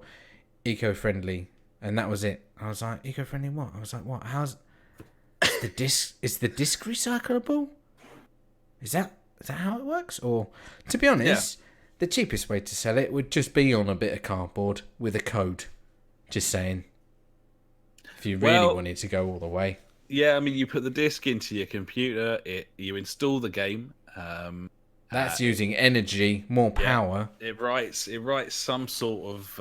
A: eco-friendly, and that was it. I was like, eco-friendly what? I was like, what? Is the disc recyclable? Is that how it works? Or, to be honest, the cheapest way to sell it would just be on a bit of cardboard with a code. Just saying. If you really wanted to go all the way.
B: Yeah, I mean, you put the disc into your computer, you install the game.
A: That's using energy, more power.
B: Yeah, it writes some sort of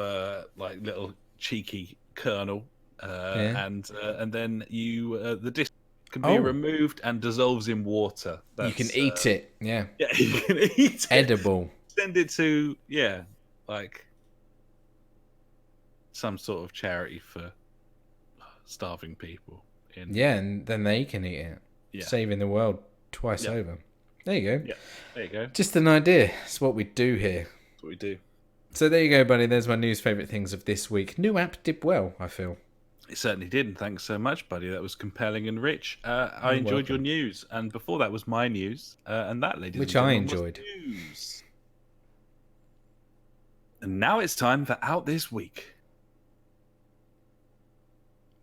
B: like little cheeky kernel, and then the disc can be removed and dissolves in water.
A: You can eat it. Yeah.
B: Yeah, you can eat it.
A: Edible.
B: Send it to like some sort of charity for starving people.
A: And then they can eat it. Yeah. Saving the world twice over. There you go.
B: Yeah, there you go.
A: Just an idea. It's what we do here.
B: That's what we do.
A: So there you go, buddy. There's my news favourite things of this week. New app did well, I feel.
B: It certainly did, and thanks so much, buddy. That was compelling and rich. I enjoyed your news, and before that was my news, and that, ladies and gentlemen,
A: which I enjoyed.
B: Was news. And now it's time for Out This Week.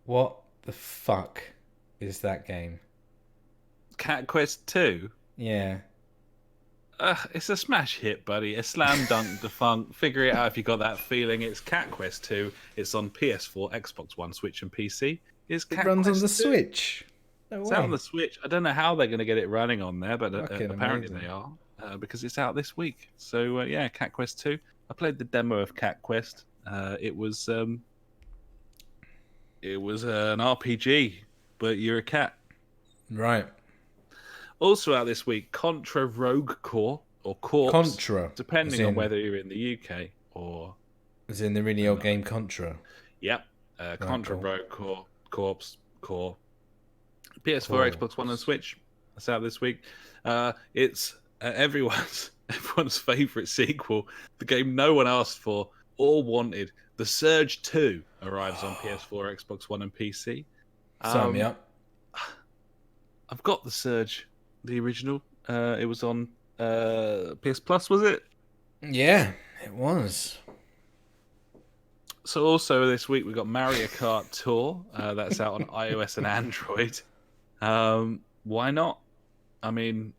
A: What the fuck is that game?
B: Cat Quest 2?
A: Yeah.
B: It's a smash hit, buddy. A slam dunk defunct. Figure it out if you got that feeling. It's Cat Quest 2. It's on PS4, Xbox One, Switch, and PC.
A: It runs on the Switch. No
B: It's
A: way.
B: out on the Switch. I don't know how they're going to get it running on there, but apparently
A: amazing.
B: they are, because it's out this week. So yeah, Cat Quest 2. I played the demo of Cat Quest. It was an RPG, but you're a cat.
A: Right.
B: Also out this week, Contra Rogue Core or Corpse,
A: Contra,
B: depending on whether you're in the UK or.
A: As in the really old game Contra.
B: Yep. Contra
A: cool.
B: Rogue Corpse Core. PS4, Xbox One, and Switch. That's out this week. It's everyone's favourite sequel. The game no one asked for or wanted. The Surge 2 arrives on PS4, Xbox One, and PC.
A: Sign me up.
B: I've got the Surge, the original. It was on PS Plus, was it?
A: Yeah, it was.
B: So also this week we've got Mario Kart Tour. That's out on iOS and Android. Why not? I mean,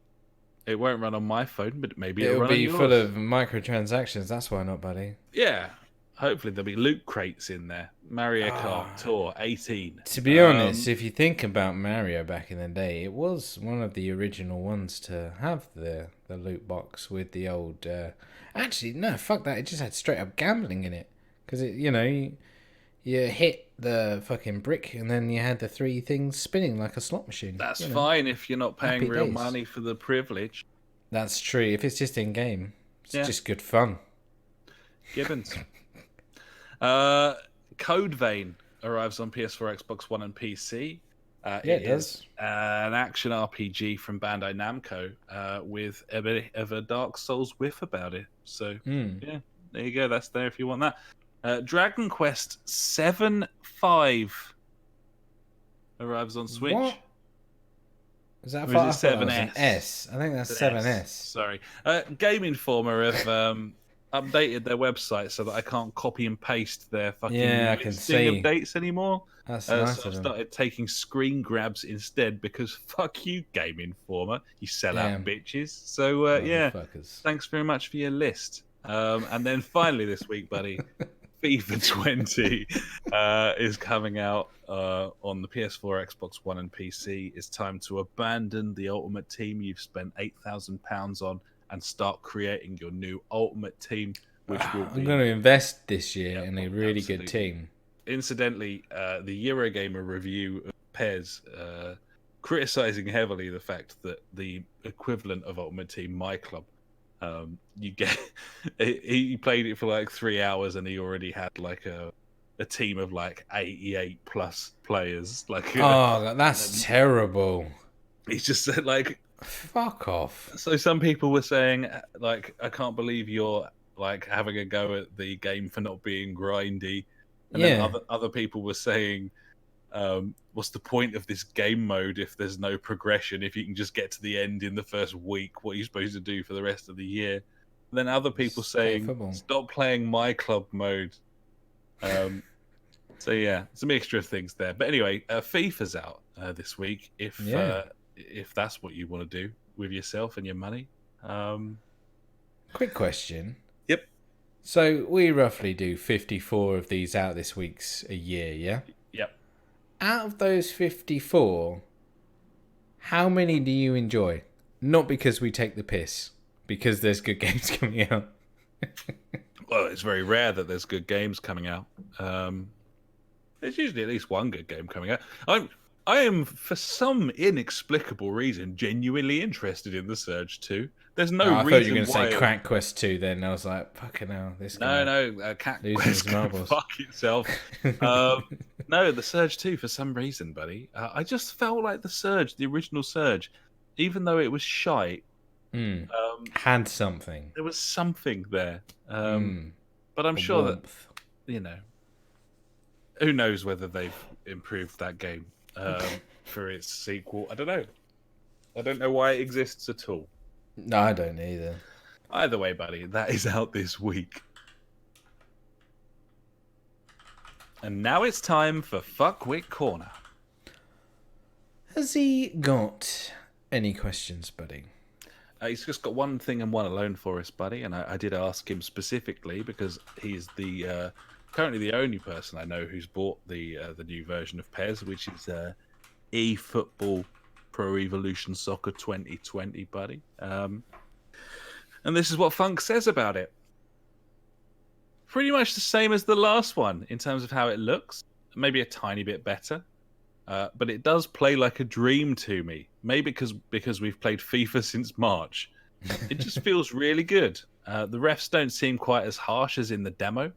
B: it won't run on my phone, but maybe
A: it'll be
B: full
A: of microtransactions. That's why not, buddy.
B: Yeah. Hopefully there'll be loot crates in there. Mario Kart Tour 18.
A: To be honest, if you think about Mario back in the day, it was one of the original ones to have the loot box with the old... Actually, no, fuck that. It just had straight up gambling in it. Because, you hit the fucking brick and then you had the three things spinning like a slot machine.
B: That's fine if you're not paying
A: Happy
B: real
A: days.
B: money for the privilege.
A: That's true. If it's just in-game, it's just good fun.
B: Gibbons. Code Vein arrives on PS4, Xbox One, and PC.
A: It does.
B: An action RPG from Bandai Namco with a bit of a Dark Souls whiff about it. So, yeah, there you go. That's there if you want that. Dragon Quest 7-5 arrives on Switch.
A: What? Is that
B: 7S?
A: S? I think that's 7S.
B: Sorry. Game Informer have updated their website so that I can't copy and paste their fucking listing of dates anymore.
A: That's
B: so
A: nice
B: I've started taking screen grabs instead because fuck you, Game Informer, you sellout bitches. So yeah, thanks very much for your list. And then finally this week, buddy, FIFA 20 is coming out on the PS4, Xbox One, and PC. It's time to abandon the Ultimate Team you've spent £8,000 on and start creating your new Ultimate Team, which will be...
A: I'm going to invest this year in a really good team.
B: Incidentally, the Eurogamer review of PES criticizing heavily the fact that the equivalent of Ultimate Team, My Club, you get... he played it for like 3 hours and he already had like a team of like 88 plus players. Like,
A: that's terrible.
B: He's just said like...
A: Fuck off.
B: So some people were saying, like, I can't believe you're like having a go at the game for not being grindy. And then other people were saying, what's the point of this game mode if there's no progression? If you can just get to the end in the first week, what are you supposed to do for the rest of the year? And then other people saying, stop playing My Club mode. So yeah, it's a mixture of things there. But anyway, FIFA's out this week. If that's what you want to do with yourself and your money.
A: Quick question.
B: Yep.
A: So we roughly do 54 of these out this week's a year, yeah?
B: Yep.
A: Out of those 54, how many do you enjoy? Not because we take the piss, because there's good games coming out.
B: Well, it's very rare that there's good games coming out. There's usually at least one good game coming out. I am, for some inexplicable reason, genuinely interested in the Surge 2. There's no reason why... I thought you were going to say
A: Cat Quest 2 then. I was like, fucking hell, this guy...
B: No, Cat Quest can fuck itself. No, the Surge 2, for some reason, buddy. I just felt like the Surge, the original Surge, even though it was shite...
A: had something.
B: There was something there. But I'm sure warmth. That, who knows whether they've improved that game. For its sequel. I don't know. I don't know why it exists at all.
A: No, I don't either.
B: Either way, buddy, that is out this week. And now it's time for Fuckwit Corner.
A: Has he got any questions, buddy?
B: He's just got one thing and one alone for us, buddy. And I did ask him specifically because he's the currently the only person I know who's bought the new version of PES, which is eFootball Pro Evolution Soccer 2020, buddy. And this is what Funk says about it. Pretty much the same as the last one in terms of how it looks. Maybe a tiny bit better. But it does play like a dream to me. Maybe because we've played FIFA since March. It just feels really good. The refs don't seem quite as harsh as in the demo.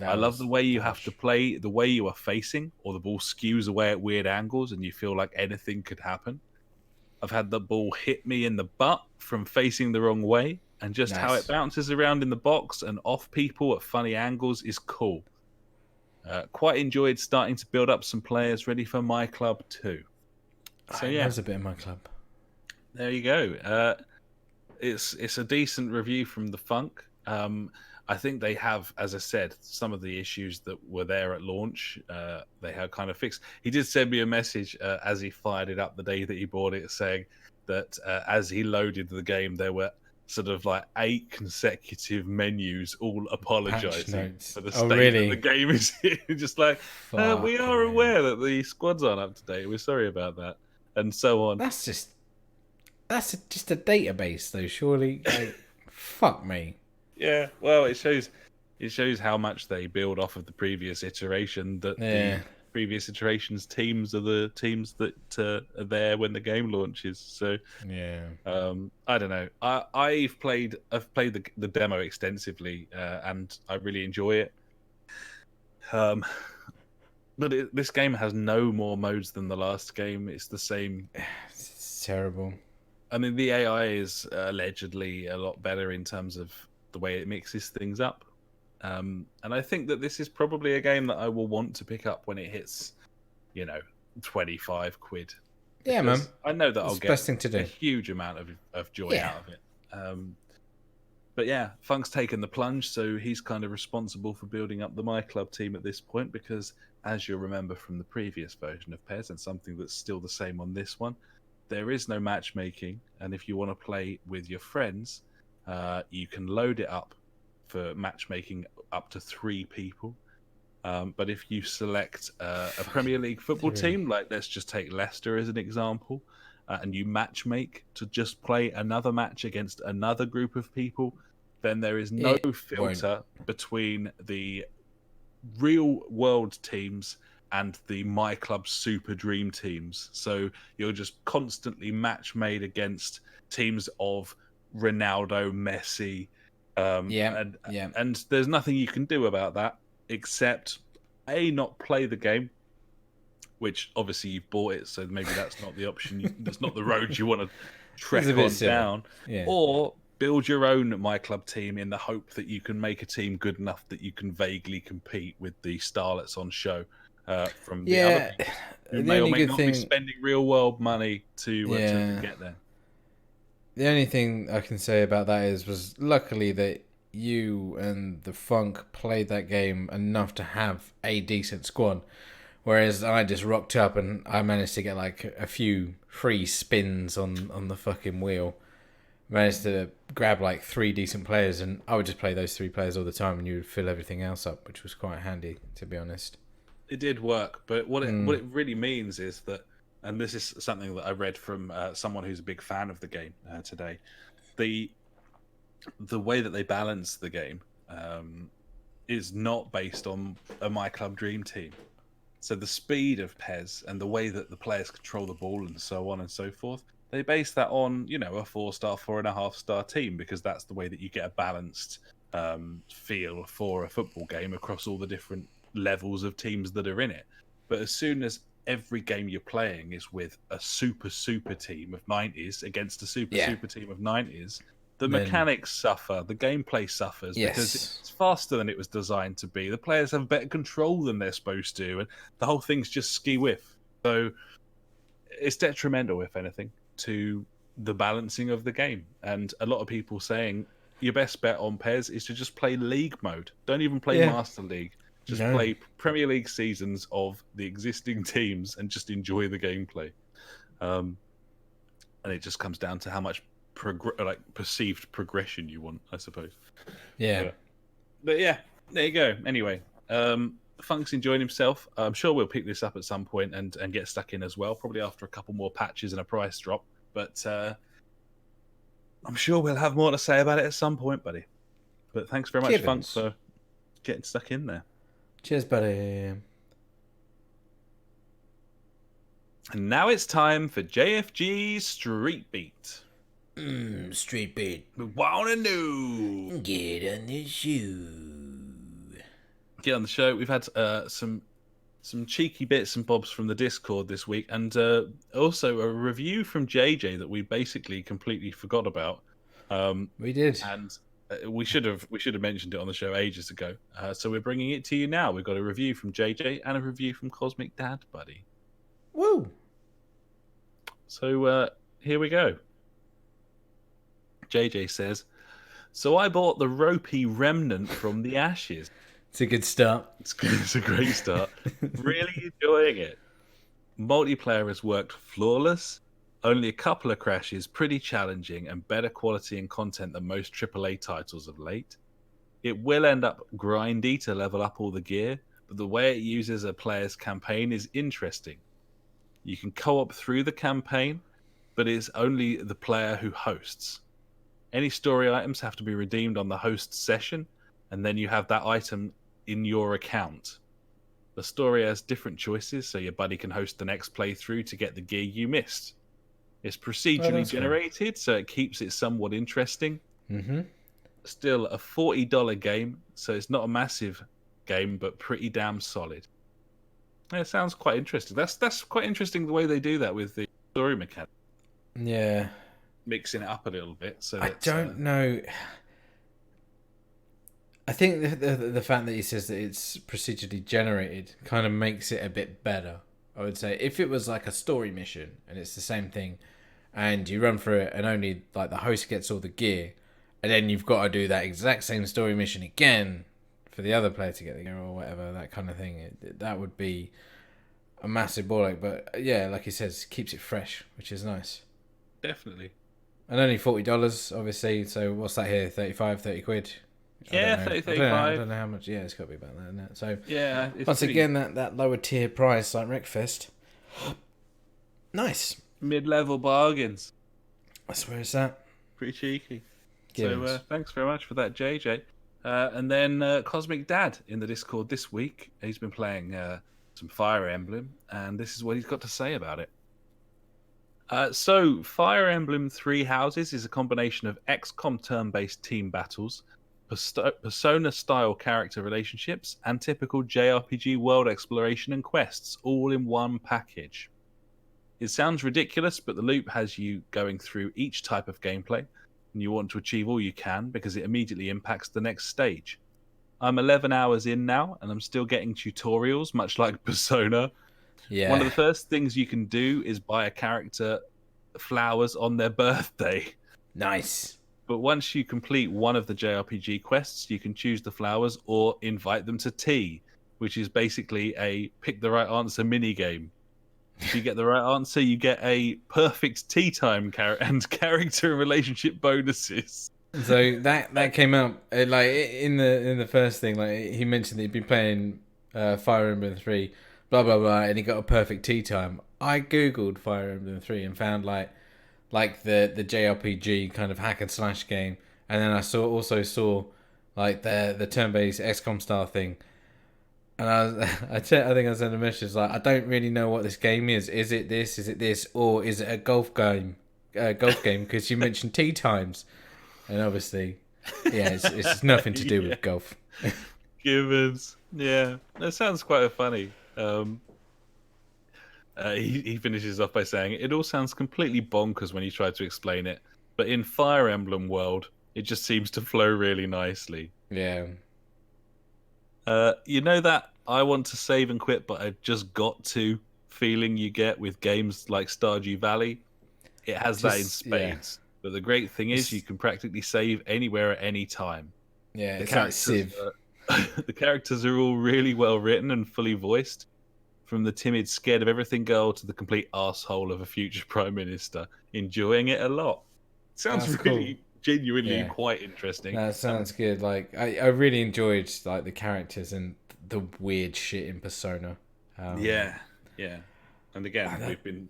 B: I love the way you have to play, the way you are facing, or the ball skews away at weird angles and you feel like anything could happen. I've had the ball hit me in the butt from facing the wrong way, and just how it bounces around in the box and off people at funny angles is cool. Quite enjoyed starting to build up some players ready for my club too. So yeah,
A: there's a bit of my club.
B: There you go. It's a decent review from the Funk. I think they have, as I said, some of the issues that were there at launch. They have kind of fixed. He did send me a message as he fired it up the day that he bought it, saying that as he loaded the game, there were sort of like 8 consecutive menus all apologizing for the state that the game is in. Just like, we are aware that the squads aren't up to date. We're sorry about that, and so on.
A: That's just a database, though. Surely, like, fuck me.
B: Yeah, well, it shows how much they build off of the previous iteration. That the previous iterations teams are the teams that are there when the game launches. So
A: yeah,
B: I don't know. I've played the demo extensively, and I really enjoy it. But this game has no more modes than the last game. It's the same.
A: It's terrible.
B: I mean, the AI is allegedly a lot better in terms of the way it mixes things up. And I think that this is probably a game that I will want to pick up when it hits, 25 quid.
A: Yeah, man.
B: I know that I'll get
A: a
B: huge amount of joy out of it. But yeah, Funk's taken the plunge, so he's kind of responsible for building up the My Club team at this point, because as you'll remember from the previous version of PES, and something that's still the same on this one, there is no matchmaking, and if you want to play with your friends, you can load it up for matchmaking up to 3 people. But if you select a Premier League football team, like let's just take Leicester as an example, and you matchmake to just play another match against another group of people, then there is no filter between the real world teams and the My Club Super Dream teams. So you're just constantly match made against teams of Ronaldo, Messi, and there's nothing you can do about that except not play the game, which obviously you've bought it, so maybe that's not the option. That's not the road you want to trek on down. Yeah. Or build your own My Club team in the hope that you can make a team good enough that you can vaguely compete with the starlets on show from the other people who may or may not be spending real world money to get there.
A: The only thing I can say about that was luckily that you and the Funk played that game enough to have a decent squad, whereas I just rocked up and I managed to get like a few free spins on the fucking wheel. Managed to grab like 3 decent players, and I would just play those 3 players all the time, and you would fill everything else up, which was quite handy, to be honest.
B: It did work, but what it really means is that, and this is something that I read from someone who's a big fan of the game today, the way that they balance the game is not based on a My Club Dream Team. So the speed of PES and the way that the players control the ball and so on and so forth, they base that on, a 4-star, 4.5-star team, because that's the way that you get a balanced feel for a football game across all the different levels of teams that are in it. But as soon as every game you're playing is with a super team of 90s against a super team of 90s, the mechanics suffer, the gameplay suffers, because it's faster than it was designed to be. The players have better control than they're supposed to, and the whole thing's just ski-whiff. So it's detrimental, if anything, to the balancing of the game. And a lot of people saying your best bet on PES is to just play League mode. Don't even play Master League. Just play Premier League seasons of the existing teams and just enjoy the gameplay. And it just comes down to how much perceived progression you want, I suppose.
A: Yeah.
B: But yeah, there you go. Anyway, Funk's enjoying himself. I'm sure we'll pick this up at some point and get stuck in as well, probably after a couple more patches and a price drop. But I'm sure we'll have more to say about it at some point, buddy. But thanks very much, Funk, for getting stuck in there.
A: Cheers, buddy.
B: And now it's time for JfG Street Beat.
A: Street Beat.
B: We wanna know.
A: Get on the show.
B: Get on the show. We've had some cheeky bits and bobs from the Discord this week, and also a review from JJ that we basically completely forgot about.
A: We did,
B: and we should have mentioned it on the show ages ago. So we're bringing it to you now. We've got a review from JJ and a review from Cosmic Dad, buddy.
A: Woo!
B: So here we go. JJ says, "So I bought the ropey remnant from the ashes."
A: It's a good start.
B: It's a great start. Really enjoying it. Multiplayer has worked flawless. Only a couple of crashes, pretty challenging, and better quality and content than most AAA titles of late. It will end up grindy to level up all the gear, but the way it uses a player's campaign is interesting. You can co-op through the campaign, but it's only the player who hosts. Any story items have to be redeemed on the host session, and then you have that item in your account. The story has different choices, so your buddy can host the next playthrough to get the gear you missed. It's procedurally generated, so it keeps it somewhat interesting.
A: Mm-hmm.
B: Still a $40 game, so it's not a massive game, but pretty damn solid. It sounds quite interesting. That's quite interesting the way they do that with the story mechanic.
A: Yeah.
B: Mixing it up a little bit. So
A: I don't know. I think the fact that he says that it's procedurally generated kind of makes it a bit better. I would say if it was like a story mission and it's the same thing, and you run through it and only like the host gets all the gear, and then you've got to do that exact same story mission again for the other player to get the gear or whatever, that kind of thing. That would be a massive ball ache. But yeah, like he says, keeps it fresh, which is nice.
B: Definitely.
A: And only $40, obviously. So what's that here? 30 quid.
B: Yeah, 35.
A: I don't know how much. Yeah, it's got to be about that, isn't it? So
B: yeah,
A: once again, that lower tier price like Wreckfest. Nice.
B: Mid-level bargains.
A: That's where it's at.
B: Pretty cheeky.
A: Givens.
B: So thanks very much for that, JJ. And then Cosmic Dad in the Discord this week. He's been playing some Fire Emblem, and this is what he's got to say about it. So Fire Emblem Three Houses is a combination of XCOM turn-based team battles, Persona-style character relationships, and typical JRPG world exploration and quests, all in one package. It sounds ridiculous, but the loop has you going through each type of gameplay, and you want to achieve all you can because it immediately impacts the next stage. I'm 11 hours in now, and I'm still getting tutorials, much like Persona.
A: Yeah.
B: One of the first things you can do is buy a character flowers on their birthday.
A: Nice.
B: But once you complete one of the JRPG quests, you can choose the flowers or invite them to tea, which is basically a pick the right answer minigame. If you get the right answer, you get a perfect tea time and character and relationship bonuses.
A: So that came out like in the first thing, like he mentioned that he'd been playing Fire Emblem 3, blah blah blah, and he got a perfect tea time. I googled Fire Emblem 3 and found like the JRPG kind of hack and slash game, and then I also saw like the turn-based XCOM style thing, and I think I sent a message like, I don't really know what this game is. Is it this, or is it a golf game? Because you mentioned tea times, and obviously, yeah, it's nothing to do with golf.
B: Givens, yeah, that sounds quite funny. He finishes off by saying, "It all sounds completely bonkers when you try to explain it, but in Fire Emblem world, it just seems to flow really nicely."
A: Yeah.
B: You know that I want to save and quit, but I just got to feeling you get with games like Stardew Valley? It has that in spades. Yeah. But the great thing is you can practically save anywhere at any time.
A: Yeah, it's like Civ.
B: The characters are all really well written and fully voiced. From the timid, scared of everything girl to the complete arsehole of a future prime minister. Enjoying it a lot. Sounds really genuinely quite interesting.
A: That sounds good. Like I really enjoyed like the characters and the weird shit in Persona.
B: Yeah. And again, we've been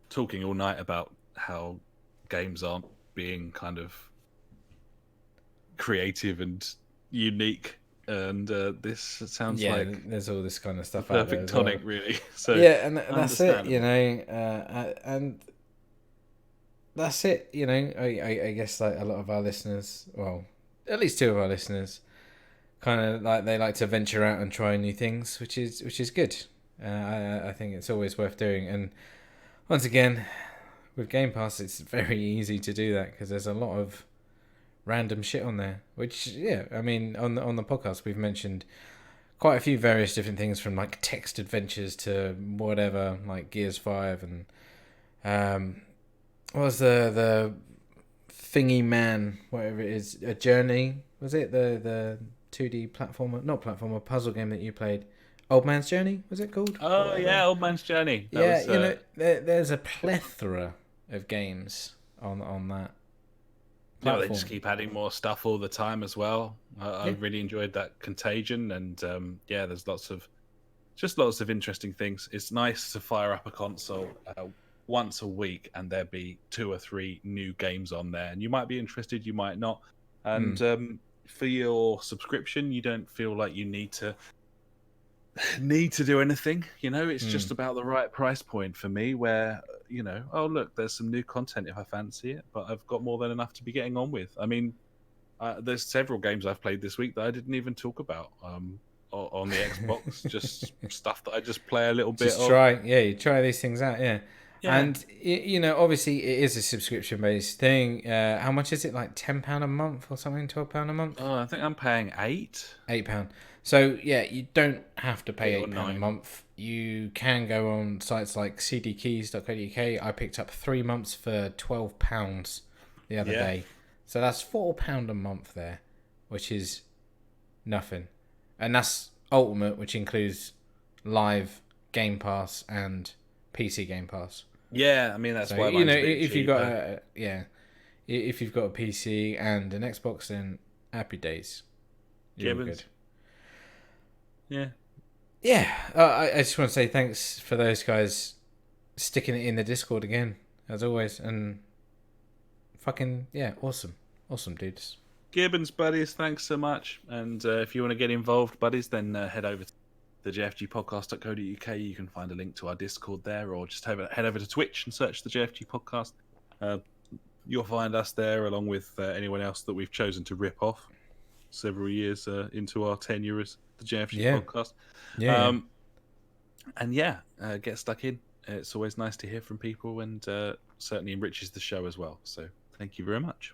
B: talking all night about how games aren't being kind of creative and unique, and this sounds like
A: there's all this kind of stuff
B: perfect
A: out there as
B: tonic,
A: well.
B: really. So
A: yeah, and that's it. You know, and that's it. You know, I guess like a lot of our listeners, well, at least two of our listeners, kind of like they like to venture out and try new things, which is good. I think it's always worth doing. And once again, with Game Pass, it's very easy to do that because there's a lot of random shit on there. Which, I mean, on the podcast we've mentioned quite a few various different things, from like text adventures to whatever, like Gears 5 and what was the thingy man, whatever it is, a Journey, was it the 2D platformer, not platformer, puzzle game that you played? Old Man's Journey, was it called?
B: Oh, yeah, Old Man's Journey.
A: That was, there's a plethora of games on that platform.
B: They just keep adding more stuff all the time as well. I really enjoyed that Contagion, and there's lots of interesting things. It's nice to fire up a console once a week and there be 2 or 3 new games on there, and you might be interested, you might not. And for your subscription, you don't feel like you need to do anything. You know, it's just about the right price point for me, where, you know, oh look, there's some new content if I fancy it, but I've got more than enough to be getting on with. I mean, there's several games I've played this week that I didn't even talk about on the Xbox. Just stuff that I just play a little bit of.
A: You try these things out, yeah. And you know, obviously it is a subscription based thing. How much is it? Like £10 a month or something? £12 a month?
B: Oh, I think I'm paying
A: £8. So yeah, you don't have to pay £8 a month. You can go on sites like cdkeys.co.uk. I picked up 3 months for £12 the other day. So that's £4 a month there, which is nothing. And that's Ultimate, which includes live Game Pass and PC Game Pass.
B: Yeah, I mean that's why
A: you know, if you've got if you've got a PC and an Xbox, then happy days. You're good. Yeah. I just want to say thanks for those guys sticking it in the Discord again, as always, and fucking awesome dudes.
B: Gibbons, buddies, thanks so much. And if you want to get involved, buddies, then head over to the JfG Podcast.co.uk. You can find a link to our Discord there, or just head over to Twitch and search the JfG Podcast. You'll find us there, along with anyone else that we've chosen to rip off several years into our tenure as the JfG Podcast. Get stuck in. It's always nice to hear from people, and certainly enriches the show as well. So thank you very much.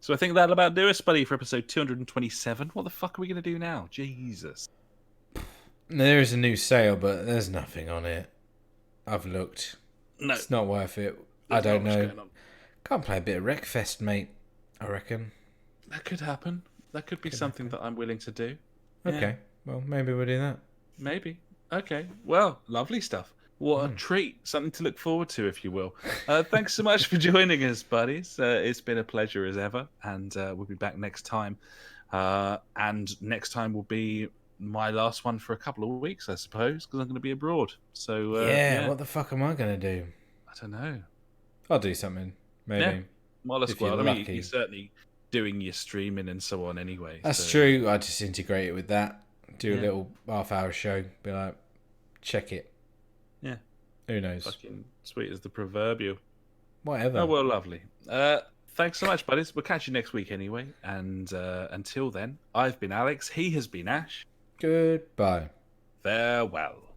B: So I think that'll about do us, buddy, for episode 227. What the fuck are we going to do now? Jesus.
A: There is a new sale, but there's nothing on it. I've looked.
B: No.
A: It's not worth it. I don't know. Can't play a bit of Wreckfest, mate, I reckon.
B: That could happen. That could be something that I'm willing to do.
A: Okay. Well, maybe we'll do that.
B: Maybe. Okay. Well, lovely stuff. What a treat. Something to look forward to, if you will. Thanks so much for joining us, buddies. It's been a pleasure as ever. And we'll be back next time. And next time will be my last one for a couple of weeks, I suppose, because I'm going to be abroad. So
A: what the fuck am I going to do?
B: I don't know.
A: I'll do something. Maybe. Yeah.
B: Well, as well. I mean, you're certainly doing your streaming and so on anyway.
A: That's true. I just integrate it with that. Do a little half-hour show. Be like, check it.
B: Yeah.
A: Who knows?
B: Fucking sweet as the proverbial.
A: Whatever.
B: Oh, well, lovely. Thanks so much, buddies. We'll catch you next week anyway. And until then, I've been Alex. He has been Ash.
A: Goodbye.
B: Farewell.